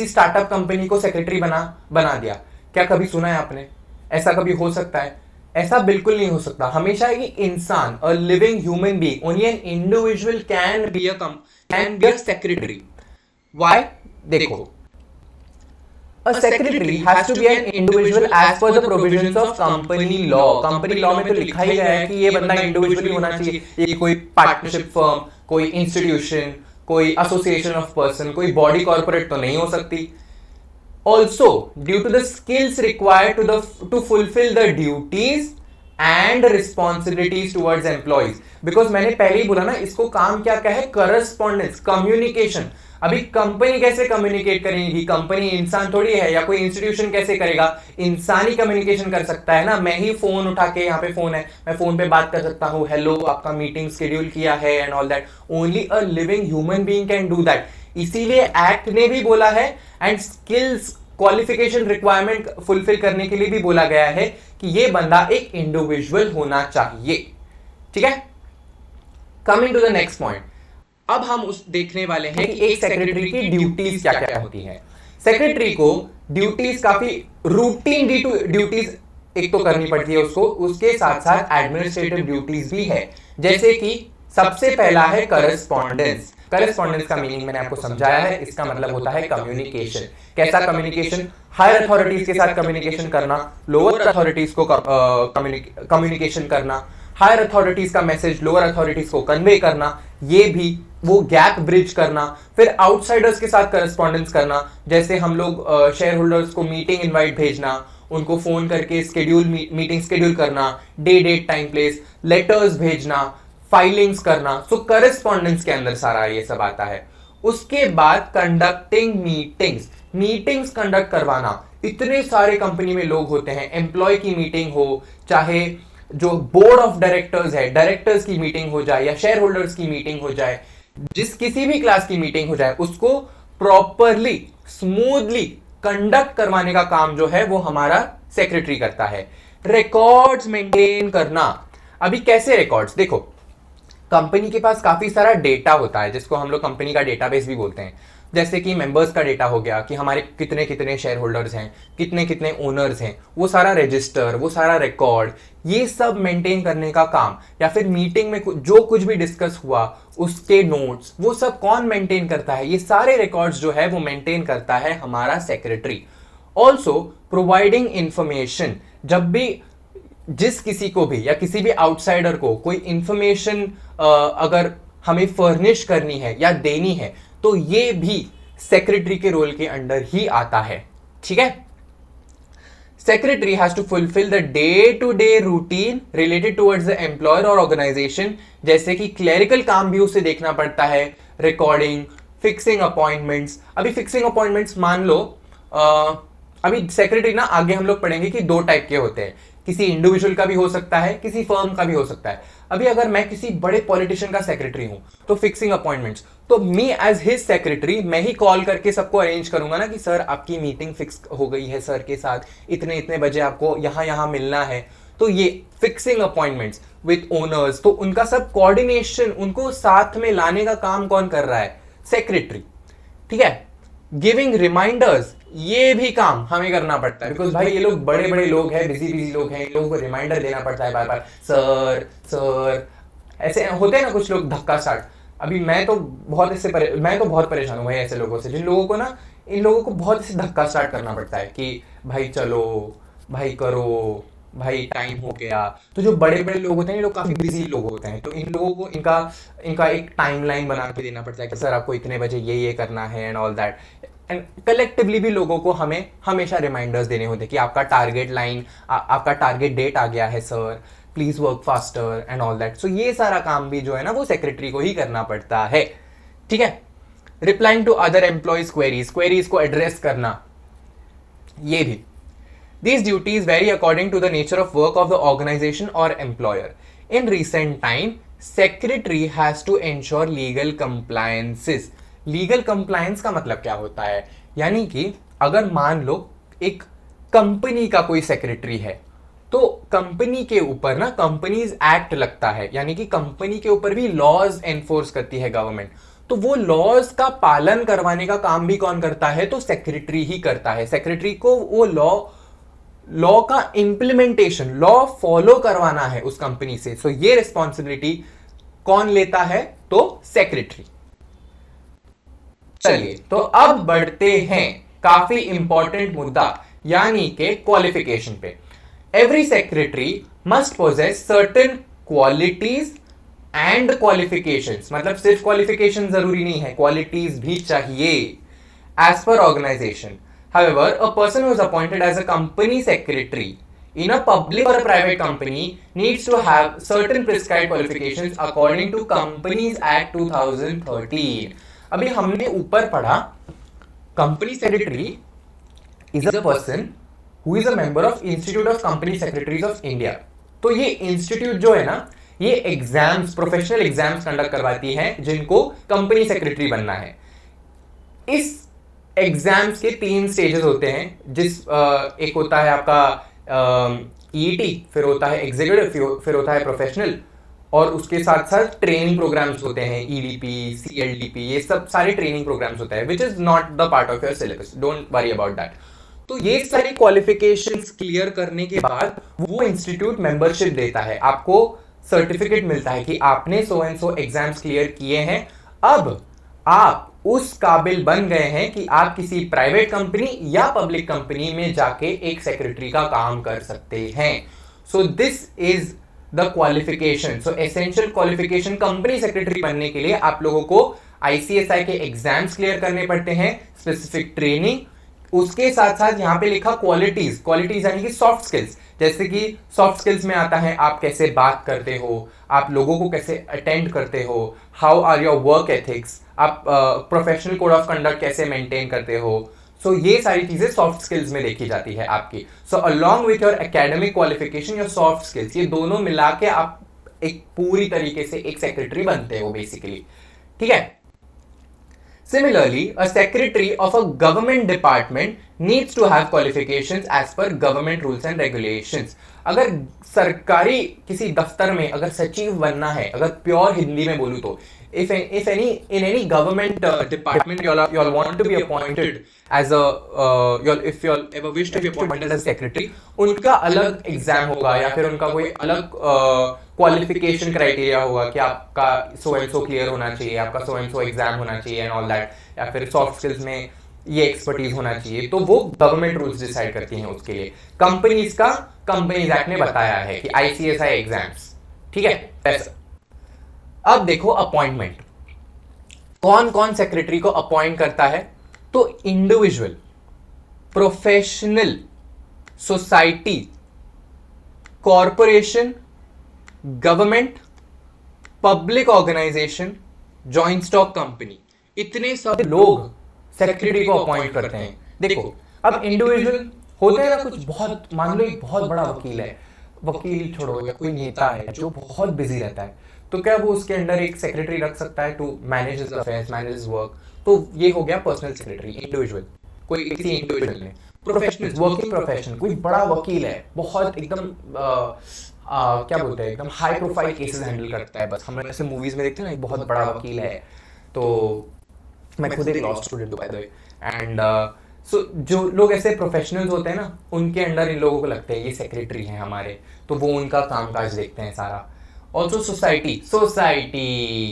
स्टार्टअप कंपनी को सेक्रेटरी बना दिया, क्या कभी सुना है आपने? ऐसा कभी हो सकता है? ऐसा बिल्कुल नहीं हो सकता। हमेशा है कि इंसान, a living human being, only an individual can be a secretary. Why? देखो, a secretary has to be an individual as per the provisions of company law। Company law में तो लिखा ही गया है कि ये बंदा इंडिविजुअली होना चाहिए। ये कोई पार्टनरशिप फर्म, कोई इंस्टीट्यूशन, कोई एसोसिएशन ऑफ पर्सन, कोई बॉडी कॉर्पोरेट तो नहीं हो सकती। Also, due to the skills required to fulfill the duties and responsibilities towards employees, because मैंने पहले ही बोला ना, इसको काम क्या क्या है, करस्पॉन्डेंस, कम्युनिकेशन। अभी कंपनी कैसे कम्युनिकेट करेगी, कंपनी इंसान थोड़ी है, या कोई इंस्टीट्यूशन कैसे करेगा, इंसान ही कम्युनिकेशन कर सकता है ना। मैं ही फोन उठा के, यहाँ पे फोन है, मैं फोन पे बात कर सकता हूँ, हेलो आपका मीटिंग शेड्यूल किया है and all that. Only a living human being can do that. इसीलिए एक्ट ने भी बोला है and skills qualification requirement fulfil करने के लिए भी बोला गया है कि ये बंदा एक इंडिविजुअल होना चाहिए। ठीक है, coming to the next point, अब हम उस देखने वाले हैं कि एक सेक्रेटरी की ड्यूटीज क्या क्या होती है। सेक्रेटरी को ड्यूटीज काफी रूटीन ड्यूटीज एक तो करनी पड़ती है उसको, उसके साथ साथ एडमिनिस्ट्रेटिव ड्यूटीज भी है। जैसे कि सबसे पहला है करस्पॉन्डेंस। करस्पॉन्डेंस का मीनिंग मैंने आपको समझाया है, इसका मतलब होता है कम्युनिकेशन। कैसा कम्युनिकेशन, हायर अथॉरिटीज के साथ कम्युनिकेशन करना, लोअर अथॉरिटीज को कम्युनिकेशन करना, हायर अथॉरिटीज का मैसेज लोअर अथॉरिटीज को कन्वे करना, ये भी वो गैप ब्रिज करना। फिर आउटसाइडर्स के साथ करस्पॉन्डेंस करना, जैसे हम लोग शेयर होल्डर्स को मीटिंग इनवाइट भेजना, उनको फोन करके मीटिंग शेड्यूल करना, डेट टाइम प्लेस, लेटर्स भेजना, फाइलिंग्स करना। सो करस्पॉन्डेंस के अंदर सारा ये सब आता है। उसके बाद कंडक्टिंग मीटिंग्स कंडक्ट करवाना। इतने सारे कंपनी में लोग होते हैं, एम्प्लॉय की मीटिंग हो, चाहे जो बोर्ड ऑफ डायरेक्टर्स है, डायरेक्टर्स की मीटिंग हो जाए, या शेयर होल्डर्स की मीटिंग हो जाए, जिस किसी भी क्लास की मीटिंग हो जाए, उसको प्रॉपरली स्मूथली कंडक्ट करवाने का काम जो है वो हमारा सेक्रेटरी करता है। रिकॉर्ड्स मेंटेन करना। अभी कैसे रिकॉर्ड्स, देखो कंपनी के पास काफी सारा डेटा होता है जिसको हम लोग कंपनी का डेटाबेस भी बोलते हैं। जैसे कि मेंबर्स का डेटा हो गया कि हमारे कितने कितने शेयर होल्डर्स हैं, कितने कितने ओनर्स हैं, वो सारा रजिस्टर, वो सारा रिकॉर्ड, ये सब मेंटेन करने का काम। या फिर मीटिंग में जो कुछ भी डिस्कस हुआ उसके नोट्स, वो सब कौन मेंटेन करता है, ये सारे रिकॉर्ड्स जो है वो मेंटेन करता है हमारा सेक्रेटरी। ऑल्सो प्रोवाइडिंग इंफॉर्मेशन, जब भी जिस किसी को भी या किसी भी आउटसाइडर को कोई इंफॉर्मेशन अगर हमें फर्निश करनी है या देनी है, तो ये भी सेक्रेटरी के रोल के अंडर ही आता है। ठीक है, secretary has to fulfil the day to day routine related towards the employer और ऑर्गेनाइजेशन। जैसे कि क्लेरिकल काम भी उसे देखना पड़ता है, रिकॉर्डिंग, फिक्सिंग अपॉइंटमेंट्स। अभी फिक्सिंग अपॉइंटमेंट्स मान लो, अभी सेक्रेटरी ना आगे हम लोग पढ़ेंगे कि दो टाइप के होते हैं, किसी इंडिविजुअल का भी हो सकता है, किसी फर्म का भी हो सकता है। अभी अगर मैं किसी बड़े पॉलिटिशियन का सेक्रेटरी हूं तो फिक्सिंग अपॉइंटमेंट्स, तो मी एज हिज सेक्रेटरी मैं ही कॉल करके सबको अरेंज करूंगा ना कि सर आपकी मीटिंग फिक्स हो गई है सर के साथ, इतने इतने बजे आपको यहां यहां मिलना है। तो ये फिक्सिंग अपॉइंटमेंट्स विद ओनर्स, तो उनका सब कोऑर्डिनेशन, उनको साथ में लाने का काम कौन कर रहा है, सेक्रेटरी। ठीक है, गिविंग रिमाइंडर्स, ये भी काम हमें करना पड़ता है, बिकॉज भाई ये लोग बड़े बड़े लोग हैं, बिजी लोग हैं, इन लोगों को रिमाइंडर देना पड़ता है बार बार, सर सर। ऐसे होते हैं ना कुछ लोग धक्का स्टार्ट। अभी मैं तो बहुत परेशान हूँ भाई ऐसे लोगों से, जिन लोगों को ना, इन लोगों को बहुत ऐसे धक्का स्टार्ट करना पड़ता है कि भाई चलो, भाई करो, भाई टाइम हो गया। तो जो बड़े बड़े लोग होते हैं, ये लोग काफी बिजी लोग होते हैं, तो इन लोगों को इनका एक टाइमलाइन बना के देना पड़ता है कि सर आपको इतने बजे ये करना है and all that. And collectively भी लोगों को हमें हमेशा रिमाइंडर्स देने होते हैं कि आपका आपका टारगेट डेट आ गया है sir, please work faster and all that. So ये सारा काम भी जो है ना वो सेक्रेटरी को ही करना पड़ता है। ठीक है, replying to other employees queries को एड्रेस करना, ये भी। These duties vary according to the nature of work of the organization or employer. In recent time, secretary has to ensure legal compliances. Legal compliance का मतलब क्या होता है, यानी कि अगर मान लो एक कंपनी का कोई सेक्रेटरी है, तो कंपनी के ऊपर ना कंपनीज एक्ट लगता है, यानी कि कंपनी के ऊपर भी लॉज एनफोर्स करती है गवर्नमेंट। तो वो लॉज का पालन करवाने का काम भी कौन करता है, तो सेक्रेटरी ही करता है। सेक्रेटरी को वो लॉ का इंप्लीमेंटेशन, लॉ फॉलो करवाना है उस कंपनी से। सो ये रिस्पॉन्सिबिलिटी कौन लेता है, तो सेक्रेटरी। चलिए तो अब बढ़ते हैं काफी इंपॉर्टेंट मुद्दा, यानी के क्वालिफिकेशन पे। Every secretary must possess certain qualities and qualifications, मतलब सिर्फ क्वालिफिकेशन जरूरी नहीं है, क्वालिटीज भी चाहिए as per organisation. However, a person who is appointed as a company secretary in a public or a private company needs to have certain prescribed qualifications according to Companies Act 2013. अभी हमने ऊपर पढ़ा company secretary is a person who is a member of institute of company secretaries of India. तो ये institute जो है ना, ये एग्जाम्स, प्रोफेशनल एग्जाम्स कंडक्ट करवाती है जिनको कंपनी सेक्रेटरी बनना है. इस एग्जाम्स के 3 स्टेजेस होते हैं, एक होता है आपका ईईटी, फिर होता है एग्जीक्यूटिव, फिर होता है प्रोफेशनल, और उसके साथ साथ ट्रेनिंग प्रोग्राम्स होते हैं, ईडीपी, सीएलडीपी, ये सब सारे ट्रेनिंग प्रोग्राम्स होते हैं, which is not the part of your syllabus, don't worry about that. तो ये सारी क्वालिफिकेशंस क्लियर करने के बाद वो इंस्टीट्यूट मेंबरशिप देता है, आपको सर्टिफिकेट मिलता है कि आपने सो एंड सो एग्जाम्स क्लियर किए हैं. अब आप उस काबिल बन गए हैं कि आप किसी प्राइवेट कंपनी या पब्लिक कंपनी में जाके एक सेक्रेटरी का काम कर सकते हैं. सो this is the qualification. So essential qualification company secretary बनने के लिए आप लोगों को आईसीएसआई के एग्जाम्स क्लियर करने पड़ते हैं, स्पेसिफिक ट्रेनिंग, उसके साथ साथ यहां पे लिखा क्वालिटीज, क्वालिटीज यानी कि सॉफ्ट स्किल्स. जैसे कि सॉफ्ट स्किल्स में आता है आप कैसे बात करते हो, आप लोगों को कैसे अटेंड करते हो, how are your work ethics, आप प्रोफेशनल कोड ऑफ कंडक्ट कैसे मेंटेन करते हो. सो ये सारी चीजें सॉफ्ट स्किल्स में देखी जाती है आपकी. So along with your academic qualification, your soft skills, ये दोनों मिला के आप एक पूरी तरीके से एक सेक्रेटरी बनते हो बेसिकली. ठीक है. Similarly, a secretary of a government department needs to have qualifications as per government rules and regulations. अगर सरकारी किसी दफ्तर में अगर सचिव बनना है, अगर प्योर हिंदी में बोलूं तो, if in any government department you all want to be appointed as a if you all ever wish to be appointed as secretary, उनका अलग एग्जाम होगा या फिर उनका कोई अलग क्वालिफिकेशन क्राइटेरिया होगा कि आपका सो एंड सो क्लियर होना चाहिए, आपका सो एंड सो एग्जाम होना चाहिए एंड ऑल दैट, या फिर सॉफ्ट स्किल्स में ये एक्सपर्टीज होना चाहिए. तो वो गवर्नमेंट रूल्स डिसाइड करती हैं उसके लिए. कंपनीज का कंपनीज एक्ट ने बताया है कि आईसीएसआई एग्जाम्स. ठीक है. अब देखो अपॉइंटमेंट, कौन कौन सेक्रेटरी को अपॉइंट करता है. तो individual, professional, society, corporation, government, public organisation, joint stock company, इतने सब लोग सेक्रेटरी को अपॉइंट करते हैं. देखो अब इंडिविजुअल होते हैं ना कुछ, बहुत मान लो एक बहुत बड़ा वकील है, वकील छोड़ो, या कोई नेता है जो बहुत बिजी रहता है, तो क्या वो उसके अंडर एक सेक्रेटरी रख सकता है to manage his affairs, manage his work. तो ये हो गया पर्सनल सेक्रेटरी, इंडिविजुअल, कोई किसी इंडिविजुअल ने. प्रोफेशनल, वर्किंग प्रोफेशन, कोई बड़ा वकील है, बहुत एकदम क्या बोलते हैं, एकदम हाई प्रोफाइल केसेस हैंडल करता है. बस हम ऐसे मूवीज में देखते हैं ना, एक बहुत बड़ा वकील है. तो मैं खुद एक लॉ स्टूडेंट हूं by the way, and so जो लोग ऐसे प्रोफेशनल्स होते हैं ना, उनके अंडर इन लोगों को लगता है ये सेक्रेटरी हैं हमारे, तो वो उनका कामकाज देखते हैं सारा. ऑल्सो सोसाइटी, सोसाइटी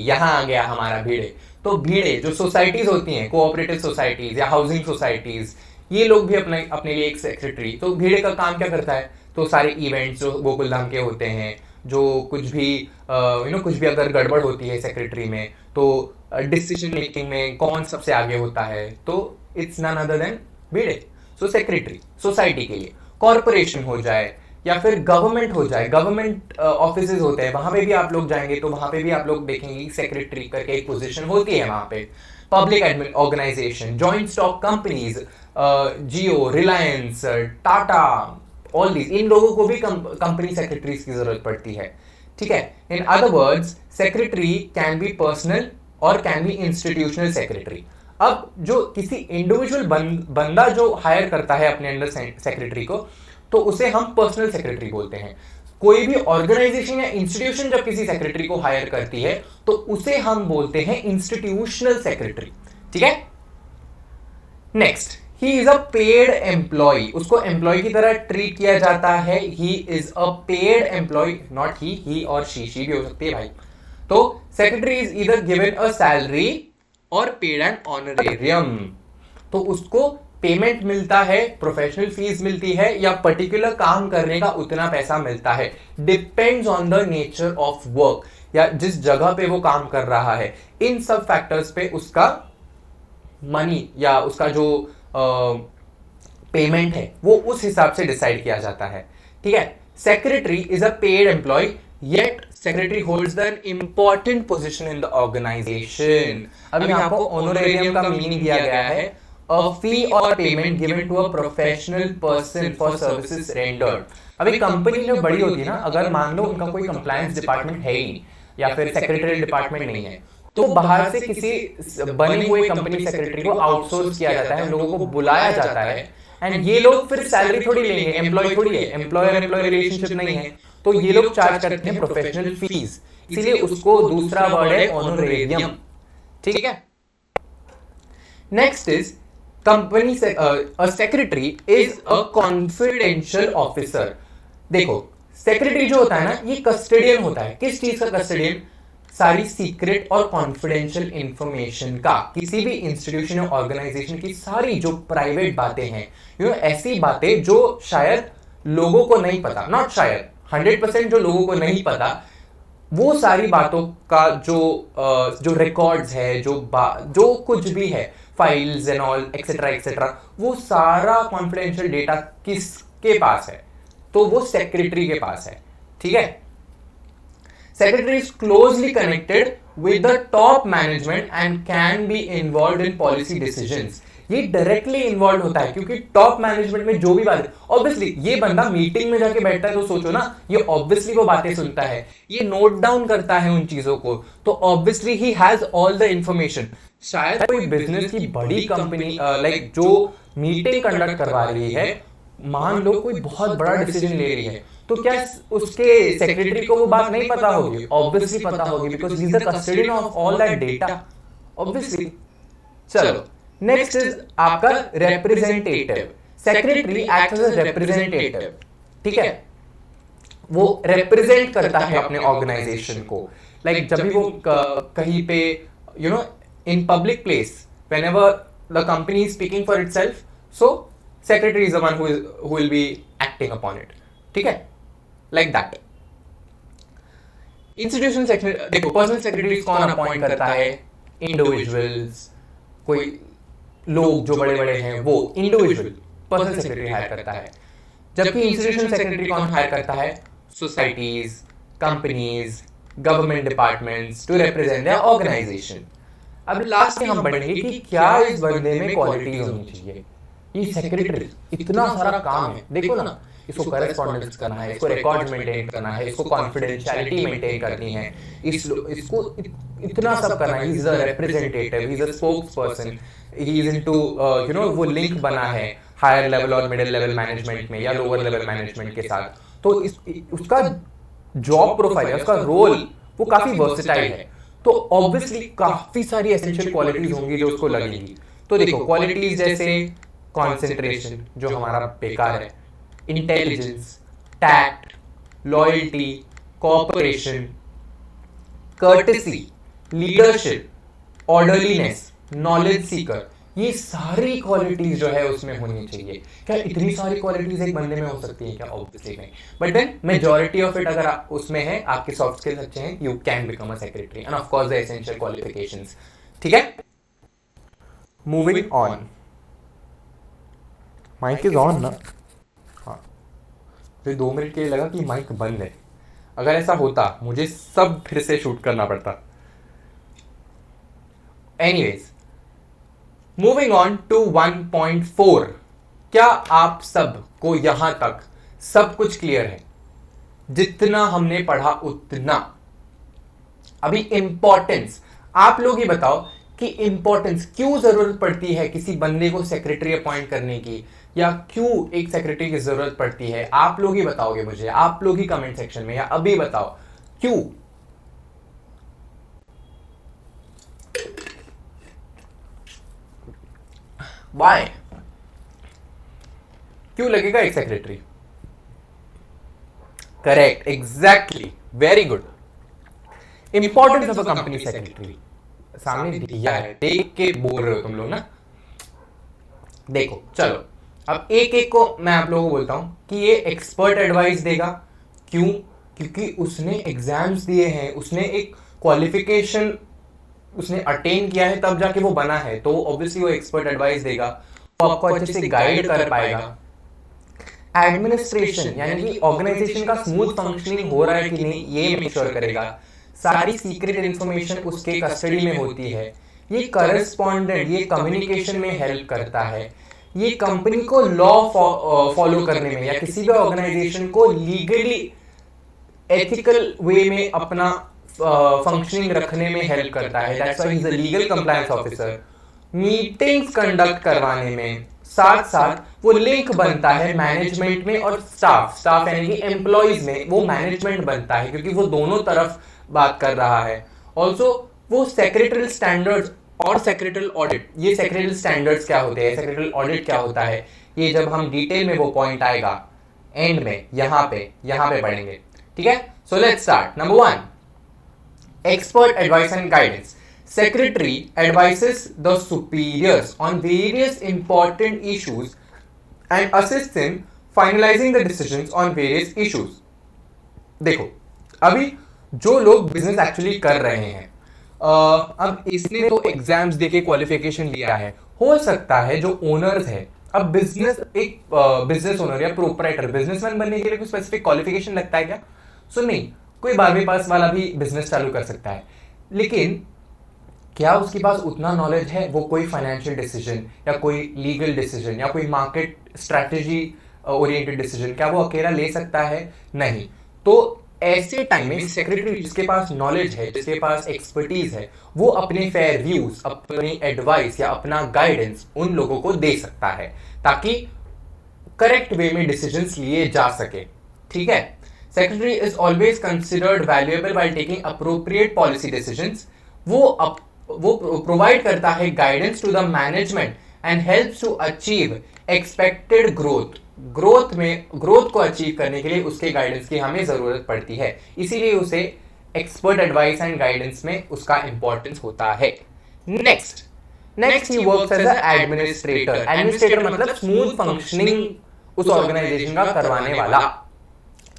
यहाँ आ गया हमारा भीड़े. तो भीड़े जो सोसाइटीज होती हैं, कोऑपरेटिव सोसाइटीज या हाउसिंग सोसाइटीज, ये लोग भी अपने लिए एक सेक्रेटरी. तो भीड़े का काम क्या करता है, तो सारे इवेंट्स जो गोकुलधाम के होते हैं, जो कुछ भी कुछ भी अगर गड़बड़ होती है सेक्रेटरी में, तो डिसीजन मेकिंग में कौन सबसे आगे होता है, तो इट्स नन अदर देन भीड़े. सो सेक्रेटरी सोसाइटी के लिए. कॉर्पोरेशन हो जाए या फिर गवर्नमेंट हो जाए, गवर्नमेंट ऑफिसेज होते हैं, वहां पे भी आप लोग जाएंगे तो वहां पे भी आप लोग देखेंगे सेक्रेटरी करके एक पोजीशन होती है वहां पे. Public organisation, joint stock companies, Jio, Reliance, Tata, all these, इन लोगों को भी कंपनी सेक्रेटरीज की जरूरत पड़ती है. ठीक है. In other words, secretary can be personal और कैन बी इंस्टीट्यूशनल सेक्रेटरी. अब जो किसी इंडिविजुअल बंदा जो हायर करता है अपने अंडर सेक्रेटरी को, तो उसे हम पर्सनल सेक्रेटरी बोलते हैं. कोई भी ऑर्गेनाइजेशन या इंस्टीट्यूशन जब किसी सेक्रेटरी को हायर करती है तो उसे हम बोलते हैं इंस्टीट्यूशनल सेक्रेटरी. ठीक है. Next, he is a paid employ. उसको एम्प्लॉय की तरह ट्रीट किया जाता है. He is a paid employ, not he और शी भी हो सकती है भाई. तो secretary is either given a salary और पेड एंड ऑनरेरियम. तो उसको पेमेंट मिलता है, प्रोफेशनल फीस मिलती है, या पर्टिकुलर काम करने का उतना पैसा मिलता है. Depends on the nature of work. या जिस जगह पे वो काम कर रहा है, इन सब फैक्टर्स पे उसका मनी या उसका जो पेमेंट है वो उस हिसाब से डिसाइड किया जाता है। ठीक है, secretary is a paid employ, yet secretary holds the important position in the organisation. अब यहाँ पर ऑनरेरियम का मीनिंग दिया गया है, अ फी और payment given to a professional person for services rendered. अभी कंपनी जो बड़ी होती है ना, अगर मान लो उनका कोई कंप्लायंस डिपार्टमेंट है ही नहीं या फिर सेक्रेटरी डिपार्टमेंट नहीं है, तो बाहर से किसी बने हुए कंपनी सेक्रेटरी को आउटसोर्स किया जाता है, उन लोगों को बुलाया जाता है, एंड ये लोग फिर सैलरी थोड़ी लेंगे, एम्प्लॉय थोड़ी है, एम्प्लॉयर एम्प्लॉय रिलेशनशिप नहीं है, तो ये लोग चार्ज करते हैं प्रोफेशनल फीस, इसीलिए उसको दूसरा वर्ड है ऑनरेरियम। ठीक है, नेक्स्ट इज कंपनी से secretary is a confidential officer. देखो सेक्रेटरी जो होता है ना, ये कस्टोडियन होता है। किस चीज का कस्टोडियन? सारी सीक्रेट और कॉन्फिडेंशियल इंफॉर्मेशन का, किसी भी इंस्टीट्यूशन और ऑर्गेनाइजेशन की सारी जो प्राइवेट बातें हैं, ऐसी बातें जो शायद लोगों को नहीं पता, नॉट शायद 100% जो लोगों को नहीं पता, वो सारी बातों का जो रिकॉर्ड्स है, जो कुछ भी है, files and all etcetera etcetera, वो सारा कॉन्फिडेंशियल डेटा किसके पास है? तो वो सेक्रेटरी के पास है। ठीक है, secretary is closely connected with the top management and can be involve in policy decisions. ये डायरेक्टली इन्वॉल्व होता है क्योंकि टॉप मैनेजमेंट में जो भी बात है, ऑब्वियसली ये बंदा मीटिंग में जाके बैठता है, तो सोचो ना, ये ऑब्वियसली वो बातें सुनता है, ये नोट डाउन करता है उन चीजों को, तो obviously he has all the information. शायद कोई बिजनेस की बड़ी कंपनी लाइक जो मीटिंग कंडक्ट करवा रही है, मान लो कोई बहुत बड़ा डिसीजन ले रही है, तो क्या उसके सेक्रेटरी को वो बात नहीं पता होगी? ऑब्वियसली पता होगी, because he is the custodian of all that data, obviously. चलो नेक्स्ट इज आपका representative. Secretary acts as a representative. ठीक है, वो रिप्रेजेंट करता है अपने ऑर्गेनाइजेशन को, लाइक जब भी वो कहीं पे in public place, whenever the company is speaking for itself, so secretary is the one who will be acting upon it. ठीक है, लाइक दैट। इंस्टीट्यूशन सेक्रेटरी, देखो पर्सनल सेक्रेटरी कौन अपॉइंट करता है? इंडिविजुअल्स, कोई लोग जो बड़े बड़े हैं वो इंडिविजुअल पर्सनल सेक्रेटरी हायर करता है, जबकि इंस्टीट्यूशन सेक्रेटरी कौन हायर करता है? Societies, companies, government departments to represent their organisation. अब लास्ट में हम पढ़ेंगे कि क्या इस बंदे में क्वालिटीज होनी चाहिए। ये सेक्रेटरी इतना सारा काम है, देखो ना, इसको करेस्पॉन्डेंस करना है, इसको रिकॉर्ड्स मेंटेन करना है, इसको कॉन्फिडेंशियलिटी मेंटेन करनी है, इसको इतना सब करना है। He is a representative, he is a spokes person, he is into वो लिंक बना है हायर लेवल और मिडिल लेवल मैनेजमेंट में या लोअर लेवल मैनेजमेंट के साथ, तो उसका जॉब प्रोफाइल है, उसका रोल वो काफी वर्सेटाइल है, तो ऑब्वियसली काफी सारी एसेंशियल क्वालिटीज होंगी जो उसको लगेंगी। तो देखो क्वालिटीज जैसे कॉन्सेंट्रेशन, जो हमारा बेकार है, intelligence, tact, loyalty, cooperation, courtesy, leadership, orderliness, knowledge Sikar, ये सारी क्वालिटीज जो है उसमें होनी चाहिए। क्या इतनी सारी क्वालिटीज एक बंदे में हो सकती है क्या? ऑब्वियसली नहीं, but then majority of it अगर उसमें है, आपके सॉफ्ट स्किल्स अच्छे हैं, you can become a secretary and of course the essential qualifications. ठीक है, moving on. Mic is on ना? हाँ, फिर 2 मिनट के लिए लगा कि माइक बंद है। अगर ऐसा होता मुझे सब फिर से शूट करना पड़ता। Anyways, moving on to 1.4। क्या आप सब को यहां तक सब कुछ क्लियर है? जितना हमने पढ़ा उतना। अभी इंपॉर्टेंस, आप लोग ही बताओ कि इंपॉर्टेंस क्यों जरूरत पड़ती है किसी बंदे को सेक्रेटरी अपॉइंट करने की, या क्यों एक सेक्रेटरी की जरूरत पड़ती है? आप लोग ही बताओगे मुझे, आप लोग ही कमेंट सेक्शन में, या अभी बताओ क्यों? Why? क्यों लगेगा एक secretary? Correct, exactly, very good. Importance of a company secretary सामने दिया है, देख के बोल रहे हो तुम लोग ना। देखो चलो, अब एक एक को मैं आप लोगों को बोलता हूं कि ये एक्सपर्ट एडवाइस देगा। क्यों? क्योंकि उसने एग्जाम्स दिए हैं, उसने एक क्वालिफिकेशन उसने अटेन किया है, तब जाके वो बना है, तो ऑब्वियसली वो एक्सपर्ट एडवाइस देगा, वो आपको अच्छे से गाइड कर पाएगा। एडमिनिस्ट्रेशन यानी कि ऑर्गेनाइजेशन का स्मूथ फंक्शनिंग हो रहा है कि नहीं ये मेक श्योर करेगा। सारी सीक्रेट इंफॉर्मेशन उसके कस्टडी में होती है। ये करस्पॉन्डेंट, ये कम्युनिकेशन में हेल्प करता है। ये कंपनी को लॉ फॉलो करने में या किसी भी ऑर्गेनाइजेशन को लीगली एथिकल वे में अपना फंक्शनिंग रखने में हेल्प करता है। That's why he is a legal compliance officer. Meetings conduct करवाने में, साथ साथ वो लिंक बनता है मैनेजमेंट में और स्टाफ यानी कि एम्प्लॉइज में, वो मैनेजमेंट बनता है क्योंकि वो दोनों तरफ बात कर रहा है। ऑल्सो वो सेक्रेटरियल स्टैंडर्ड्स और सेक्रेटरियल ऑडिट, ये सेक्रेटरियल स्टैंडर्ड्स क्या होते हैं, सेक्रेटरियल ऑडिट क्या होता है, ये जब हम डिटेल में वो पॉइंट आएगा एंड में, यहाँ पे पढ़ेंगे। ठीक है, so let's start. Number 1, expert advice and guidance. Secretary advises the superiors on various important issues and assists in finalizing the decisions on various issues. देखो, अभी जो लोग बिजनेस एक्चुअली कर रहे हैं, अब इसने तो एग्जाम्स देके क्वालिफिकेशन लिया है, हो सकता है जो ओनर्स है, अब बिजनेस एक बिजनेस ओनर या प्रोपराइटर, बिजनेसमैन बनने के लिए कोई स्पेसिफिक क्वालिफिकेशन लगता है क्या? सो नहीं, कोई 12वीं पास वाला भी बिजनेस चालू कर सकता है, लेकिन क्या उसके पास उतना नॉलेज है वो कोई फाइनेंशियल डिसीजन या कोई लीगल डिसीजन या कोई मार्केट स्ट्रैटेजी ओरिएंटेड डिसीजन क्या वो अकेला ले सकता है? नहीं। तो ऐसे टाइम में सेक्रेटरी जिसके पास नॉलेज है, जिसके पास एक्सपर्टीज है, वो अपने फेयर व्यूज, अपनी एडवाइस या अपना गाइडेंस उन लोगों को दे सकता है ताकि करेक्ट वे में डिसीजंस लिए जा सके। ठीक है, Secretary is always considered valuable while taking appropriate policy decisions. वो प्रोवाइड करता है guidance to the management and helps to achieve expected growth. Growth को अचीव करने के लिए उसके गाइडेंस की हमें जरूरत पड़ती है, इसीलिए उसे एक्सपर्ट एडवाइस एंड गाइडेंस में उसका इंपॉर्टेंस होता है। Next he works as a administrator. Administrator मतलब स्मूथ फंक्शनिंग उस ऑर्गेनाइजेशन का करवाने वाला।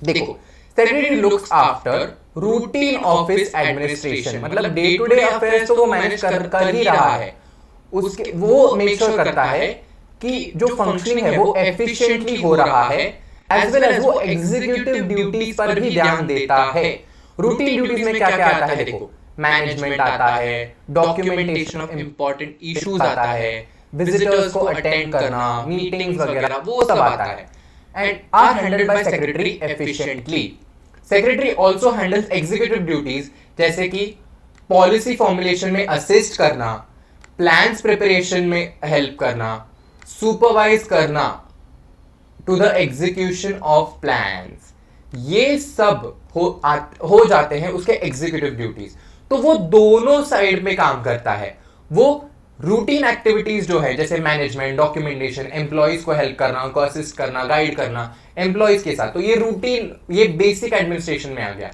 देखो, secretary looks after routine office administration, मतलब डे टू डे अफेयर्स तो वो मैनेज कर ही रहा है, उसके वो मेक श्योर करता है कि जो फंक्शनिंग है वो एफिशिएंटली हो रहा है, एज वेल एज वो एग्जीक्यूटिव ड्यूटीज पर भी ध्यान देता है। रूटीन ड्यूटीज में क्या क्या आता है? देखो, मैनेजमेंट आता है, डॉक्यूमेंटेशन ऑफ इंपॉर्टेंट इश्यूज आता है, विजिटर्स को अटेंड करना, मीटिंग्स वगैरह, वो सब आता है and are handled by secretary efficiently. Secretary also handles executive duties जैसे कि पॉलिसी फॉर्मुलेशन में असिस्ट करना, प्लान्स प्रिपरेशन में हेल्प करना, सुपरवाइज करना to the execution of plans, ये सब हो जाते हैं उसके एग्जीक्यूटिव ड्यूटीज। तो वो दोनों साइड में काम करता है। वो रूटीन एक्टिविटीज जो है जैसे मैनेजमेंट, डॉक्यूमेंटेशन, एम्प्लॉइज को हेल्प करना, उनको असिस्ट करना, गाइड करना एम्प्लॉइज के साथ, तो ये रूटीन, ये बेसिक एडमिनिस्ट्रेशन में आ गया।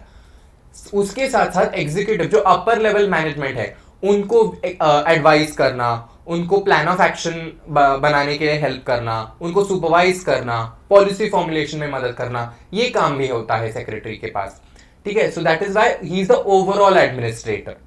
उसके साथ साथ एग्जीक्यूटिव जो अपर लेवल मैनेजमेंट है उनको एडवाइस करना, उनको प्लान ऑफ एक्शन बनाने के लिए हेल्प करना, उनको सुपरवाइज करना, पॉलिसी फॉर्मुलेशन में मदद करना, ये काम भी होता है सेक्रेटरी के पास। ठीक है, so that is why he is the overall administrator.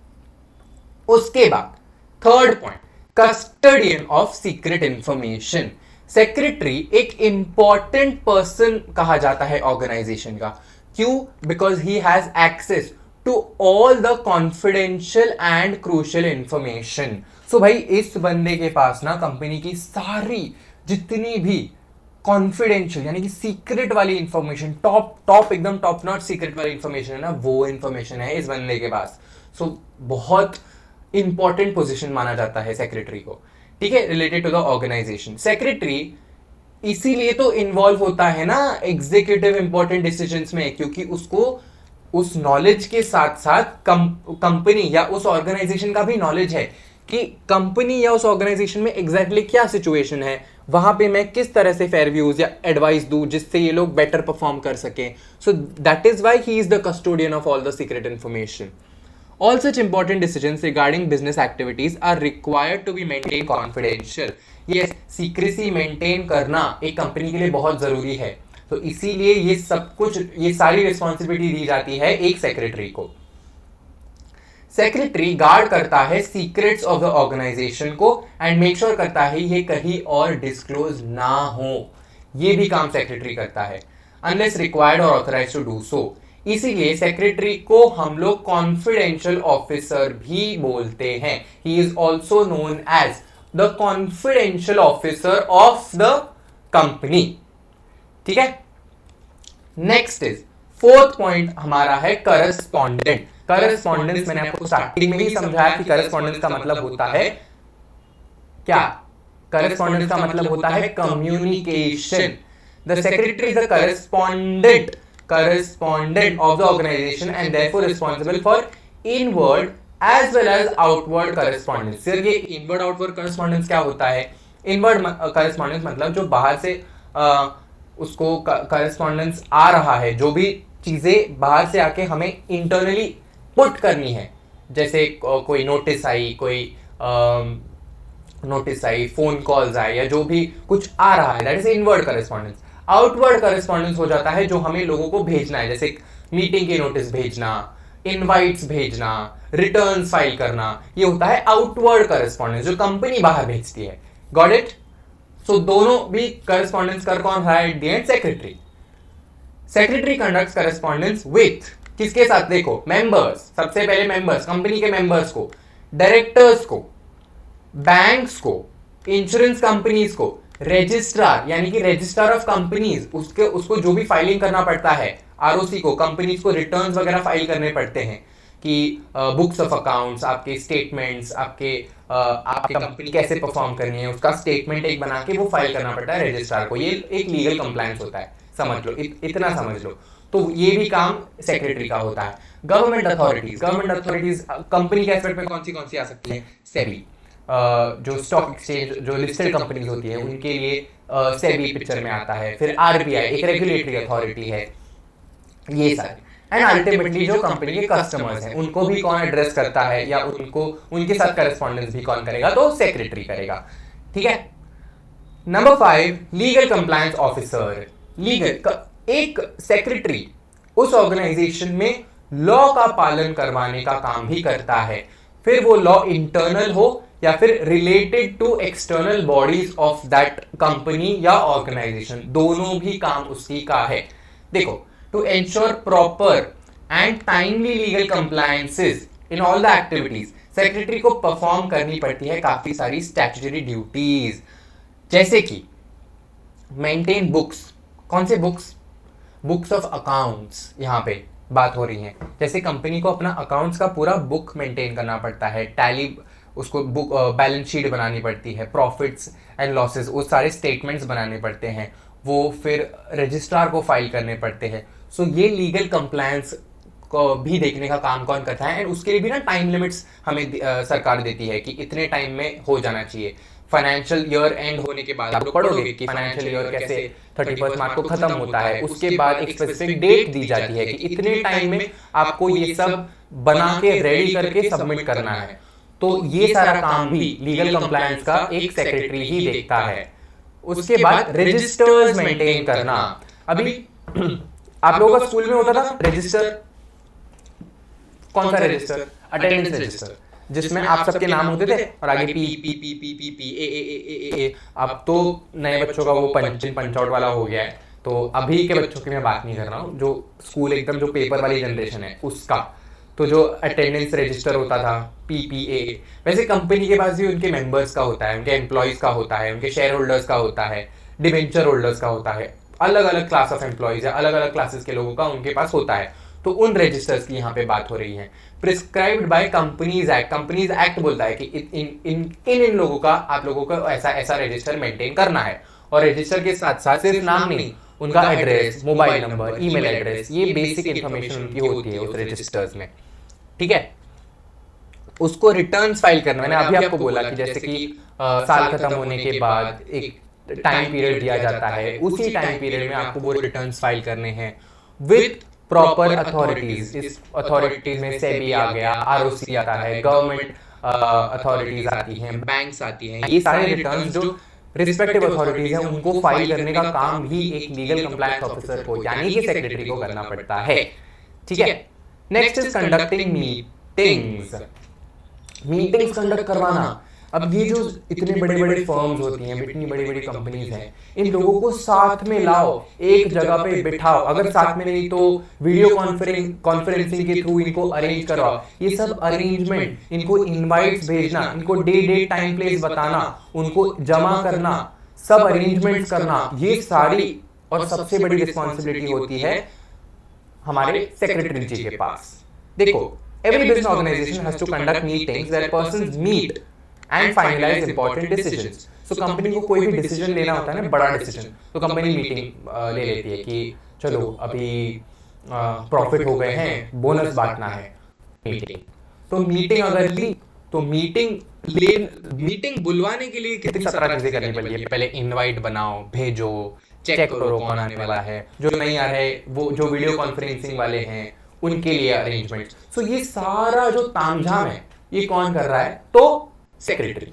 उसके बाद third point, custodian of secret information. Secretary एक इंपॉर्टेंट पर्सन कहा जाता है ऑर्गेनाइजेशन का। क्यों? Because he has access to all the confidential and crucial information. So भाई इस बंदे के पास ना कंपनी की सारी जितनी भी कॉन्फिडेंशियल यानी कि सीक्रेट वाली इंफॉर्मेशन, टॉप एकदम टॉप नॉट सीक्रेट वाली इंफॉर्मेशन है ना, वो इंफॉर्मेशन है इस बंदे के पास। सो बहुत इंपॉर्टेंट पोजीशन माना जाता है सेक्रेटरी को। ठीक है, related to the organisation. Secretary इसीलिए तो इन्वॉल्व होता है ना एग्जीक्यूटिव इंपॉर्टेंट डिसीजंस में, क्योंकि उसको उस नॉलेज के साथ साथ कंपनी या उस ऑर्गेनाइजेशन का भी नॉलेज है कि कंपनी या उस ऑर्गेनाइजेशन में एग्जैक्टली क्या सिचुएशन है, वहां पे मैं किस तरह से फेयर व्यूज या एडवाइस दूं जिससे ये लोग बेटर परफॉर्म कर सके। सो that is why he is the custodian of all the secret information. All such important decisions regarding business activities are required to be maintained confidential. Yes, secrecy maintain करना एक company के लिए बहुत जरूरी है. तो इसीलिए ये सब कुछ, ये सारी रिस्पॉन्सिबिलिटी दी जाती है एक सेक्रेटरी को। सेक्रेटरी गार्ड करता है सीक्रेट्स ऑफ द ऑर्गेनाइजेशन को एंड मेक श्योर करता है ये कहीं और डिस्क्लोज ना हो, ये भी काम सेक्रेटरी करता है, अनलेस रिक्वायर्ड और ऑथराइज टू डू सो। इसीलिए सेक्रेटरी को हम लोग कॉन्फिडेंशियल ऑफिसर भी बोलते हैं। He is also known as the confidential officer of the company. ठीक है, नेक्स्ट इज फोर्थ पॉइंट हमारा है करस्पॉन्डेंट। करस्पॉन्डेंस मैंने आपको स्टार्टिंग में ही समझाया कि करस्पॉन्डेंस का मतलब होता है क्या? करस्पॉन्डेंस का मतलब होता है communication. The secretary is the correspondent of the organization and therefore responsible for inward as well as outward correspondence। Sir ये inward outward correspondence क्या होता है? inward correspondence मतलब जो बाहर से उसको correspondence आ रहा है, जो भी चीजें बाहर से आके हमें internally पुट करनी है, जैसे कोई नोटिस आई, फोन कॉल्स आए, या जो भी कुछ आ रहा है, that is inward correspondence. Outward correspondence हो जाता है जो हमें लोगों को भेजना है, जैसे मीटिंग के नोटिस भेजना, इनवाइट्स भेजना, रिटर्न्स फाइल करना, ये होता है आउटवर्ड करस्पॉन्डेंस जो कंपनी बाहर भेजती है। Got it? सो दोनों भी करस्पॉन्डेंस कर कौन रहा है at the end? Secretary. Secretary conducts correspondence with किसके साथ? देखो, मेंबर्स, सबसे पहले मेंबर्स, कंपनी के मेंबर्स को, डायरेक्टर्स को, बैंक्स को, इंश्योरेंस कंपनीज को, रजिस्ट्रार यानी कि रजिस्ट्रार ऑफ कंपनीज, उसको जो भी फाइलिंग करना पड़ता है, आरओसी को, कंपनीज को रिटर्न्स वगैरह फाइल करने पड़ते हैं कि बुक्स ऑफ अकाउंट्स, आपके स्टेटमेंट्स, आपके कंपनी कैसे परफॉर्म करनी है, उसका स्टेटमेंट एक बना के वो फाइल करना पड़ता है रजिस्ट्रार को। ये एक लीगल कंप्लायंस होता है, समझ लो, इतना समझ लो। तो ये भी काम सेक्रेटरी का होता है। गवर्नमेंट अथॉरिटीज कंपनी के एस्पेक्ट में कौन सी आ सकती है? सेबी, जो स्टॉक एक्सचेंज, जो लिस्टेड कंपनीज होती है उनके लिए सेबी पिक्चर में आता है। फिर आरबीआई एक रेगुलेटरी अथॉरिटी है, ये सारे। एंड अल्टीमेटली जो कंपनी के कस्टमर्स हैं उनको भी कौन एड्रेस करता है, या उनके साथ करस्पॉन्डेंस भी कौन करेगा? तो सेक्रेटरी करेगा। ठीक है। Number 5, legal compliance officer. एक सेक्रेटरी उस ऑर्गेनाइजेशन में लॉ का पालन करवाने का काम भी करता है, फिर वो लॉ इंटरनल हो या फिर related to external bodies of that company या ऑर्गेनाइजेशन, दोनों भी काम उसी का है। देखो, to ensure proper and timely legal compliances in all the activities, secretary को परफॉर्म करनी पड़ती है काफी सारी स्टैट्यूटरी ड्यूटीज, जैसे कि मेंटेन बुक्स। कौन से बुक्स? बुक्स ऑफ अकाउंट्स यहाँ पे बात हो रही है। जैसे कंपनी को अपना अकाउंट्स का पूरा बुक मेंटेन करना पड़ता है, टैली, उसको बुक बैलेंस शीट बनानी पड़ती है, प्रॉफिट्स एंड लॉसेस, वो सारे स्टेटमेंट्स बनाने पड़ते हैं, वो फिर रजिस्ट्रार को फाइल करने पड़ते हैं। सो ये लीगल कंप्लायंस को भी देखने का काम कौन करता है, एंड उसके लिए भी ना टाइम लिमिट्स हमें सरकार देती है कि इतने टाइम में हो जाना चाहिए। फाइनेंशियल ईयर एंड होने के बाद आप लोग पढ़ोगे कि फाइनेंशियल ईयर कैसे 31 मार्च को खत्म होता है, उसके बाद एक स्पेसिफिक डेट दी जाती है कि इतने टाइम में आपको ये सब बना के रेडी करके सबमिट करना है। तो ये सारा काम भी लीगल कंप्लायंस का एक सेक्रेटरी ही देखता है। उसके बाद रजिस्टर्स मेंटेन करना। अभी आप लोगों का स्कूल में होता था रजिस्टर, कौन सा रजिस्टर? अटेंडेंस रजिस्टर, जिसमें आप सबके नाम होते थे और आगे P P P P P P A A A A. अब तो नए बच्चों का वो पंच आउट वाला हो गया है, तो अभी के बच्चों की मैं बात नहीं कर रहा हूँ, जो स्कूल एकदम जो पेपर वाली जनरेशन है उसका। तो जो अटेंडेंस रजिस्टर होता था PPA, वैसे कंपनी के पास भी उनके मेंबर्स का होता है, उनके एम्प्लॉयज का होता है, उनके शेयर होल्डर्स का होता है, डिवेंचर होल्डर्स का होता है, अलग अलग क्लास ऑफ एम्प्लॉयज है, अलग अलग क्लासेस के लोगों का उनके पास होता है। तो उन रजिस्टर्स की यहाँ पे बात हो रही है। Prescribed by companies act, companies act बोलता है कि इन लोगों का, आप लोगों को ऐसा रजिस्टर मेंटेन करना है। और रजिस्टर के साथ साथ सिर्फ नाम नहीं, उनका address, mobile number, email address, ये बेसिक इंफॉर्मेशन उनकी होती है उस रजिस्टर्स में। ठीक है। उसको रिटर्न्स फाइल करना, मैंने अभी आपको बोला कि जैसे कि साल खत्म होने के बाद एक टाइम पीरियड दिया जाता है, उसी टाइम पीरियड में आपको वो रिटर्न्स फाइल करने हैं विद प्रॉपर अथॉरिटीज। इस अथॉरिटीज में सेबी आ गया, ROC आता है, गवर्नमेंट अथॉरिटीज आती हैं, बैंक्स आती हैं। ये सारे रिटर्न्स जो रिस्पेक्टिव अथॉरिटीज हैं उनको फाइल करने का काम भी एक लीगल कंप्लायंस ऑफिसर को यानी कि सेक्रेटरी को करना पड़ता है। ठीक है, next is conducting meetings. Meetings conduct करवाना। अब ये जो इतने बड़े बड़े फर्म्स होती हैं, इतनी बड़ी बड़ी कंपनीज हैं, इन लोगों को साथ में लाओ, एक जगह पे बिठाओ, अगर साथ में नहीं तो वीडियो कॉन्फ्रेंसिंग के थ्रू इनको अरेंज करवाओ। ये सब अरेंजमेंट, इनको इनवाइट्स भेजना, इनको डेट टाइम प्लेस बताना, उनको जमा करना, सब अरेंजमेंट्स करना, ये सारी और सबसे बड़ी रिस्पॉन्सिबिलिटी होती है हमारे सेक्रेटरी जी के पास। देखो, every business organization has to conduct meetings where persons meet and finalize important decisions. So company को कोई भी डिसीजन लेना होता है ना, बड़ा डिसीजन, तो कंपनी मीटिंग ले लेती है कि चलो अभी प्रॉफिट हो गए हैं, बोनस बांटना है, मीटिंग। तो मीटिंग अगर ली तो मीटिंग बुलवाने के लिए कितनी 17 चीजें करनी पड़ती है। पहले इनवाइट बनाओ, भेजो, चेक करो कौन आने वाला है, जो नहीं आ रहे वो जो वीडियो कॉन्फ्रेंसिंग वाले हैं उनके लिए अरेंजमेंट। सो ये सारा जो तामझाम है ये कौन कर रहा है? तो सेक्रेटरी।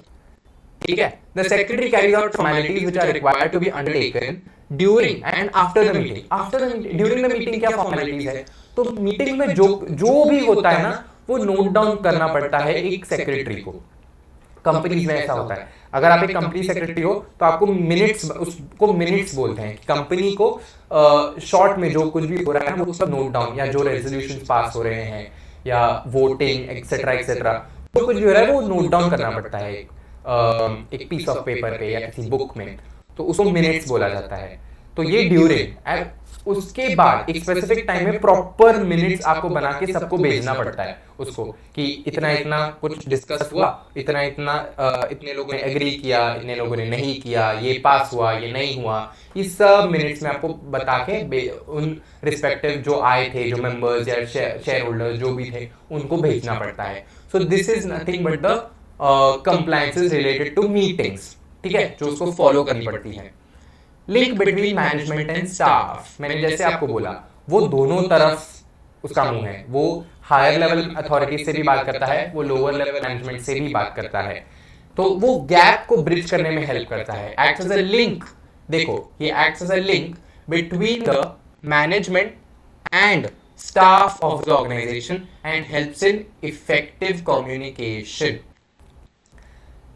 ठीक है, the secretary carries out formalities which are required to be undertaken during and after the meeting. During the meeting क्या फॉर्मेलिटीज है? तो मीटिंग में जो भी होता है ना वो नोट डाउन करना पड़ता है एक सेक्रेटरी को। कंपनीज में ऐसा होता है, अगर आप एक कंपनी सेक्रेटरी हो तो आपको उसको मिनट्स बोलते हैं। कंपनी को शॉर्ट में जो कुछ भी हो रहा है ना वो सब नोट डाउन, या जो रेजोल्यूशंस पास हो रहे हैं या वोटिंग एक्सेट्रा एक्सेट्रा, जो कुछ भी हो रहा है वो नोट डाउन करना पड़ता है एक पीस ऑफ पेपर पे या किसी बुक में, तो उसको मिनट्स बोला जाता है। तो ये ड्यूरिंग, उसके बाद एक स्पेसिफिक टाइम में प्रॉपर मिनट्स आपको बना के सबको भेजना पड़ता है उसको, कि इतना इतना कुछ डिस्कस हुआ, इतना इतना इतने लोगों ने एग्री किया, इतने लोगों ने नहीं किया, ये पास हुआ, ये नहीं हुआ, ये सब मिनट्स में आपको बता के उन रिस्पेक्टिव जो आए थे, जो मेंबर्स या शेयर होल्डर्स जो भी थे, उनको भेजना पड़ता है। So this is nothing but the compliances related to meetings. ठीक है, जो उसको फॉलो करनी पड़ती है। Link between management and staff, मैंने जैसे आपको बोला वो दोनों तरफ उसका मुंह है, वो हायर लेवल अथॉरिटी से भी बात करता है, वो लोअर लेवल मैनेजमेंट से भी बात करता है, तो वो गैप को ब्रिज करने में हेल्प करता है, एक्ट्स एज अ लिंक। देखो, ये acts as a link between the management and staff of the organisation and helps in effective communication.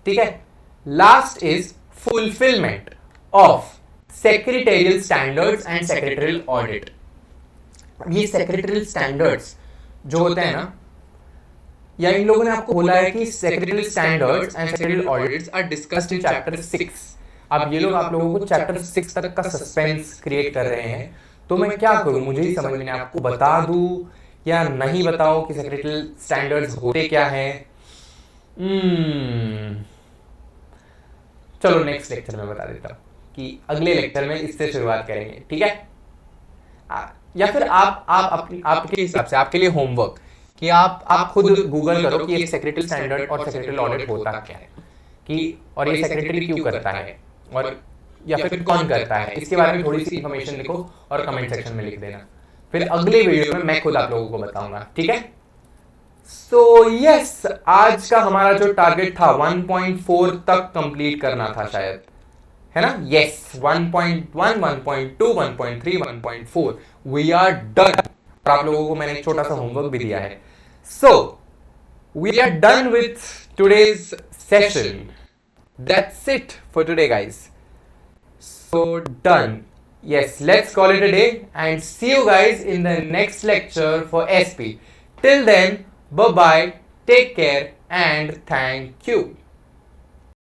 ठीक है, last is fulfilment of secretarial standards and secretarial audit. ये secretarial standards जो होते हैं ना, या इन लोगों ने आपको बोला है कि secretarial standards and secretarial audits are discussed in chapter 6। अब ये लोग आप लोगों को चैप्टर 6 तक का सस्पेंस क्रिएट कर रहे हैं, तो मैं क्या करूं, मुझे ही समझ में नहीं, आपको बता दूं या नहीं बताऊं कि सेक्रेटरियल स्टैंडर्ड्स होते क्या हैं। चलो नेक्स्ट लेक्चर में बता देता हूं कि अगले लेक्चर में इससे शुरुआत करेंगे। ठीक है, या फिर आप आपके हिसाब से आपके लिए होमवर्क कि आप खुद गूगल करो कि ये सेक्रेटरी स्टैंडर्ड और सेक्रेटरी ऑडिट होता क्या है, कि और ये सेक्रेटरी क्यों करता है, और या फिर कौन करता है, इसके बारे में थोड़ी सी इंफॉर्मेशन लिखो और कमेंट सेक्शन में लिख देना। फिर अगले वीडियो में मैं खुद आप लोगों को बताऊंगा। ठीक है, सो यस, आज का हमारा जो टारगेट था 1.4 तक कंप्लीट करना था शायद, है ना? Yes, 1.1, 1.2, 1.3, 1.4 we are done. और आप लोगों को मैंने एक छोटा सा होमवर्क भी दिया है। So we are done with today's session. That's it for today guys. So done. Yes, let's call it a day and see you guys in the next lecture for SP. Till then, bye bye, take care and thank you.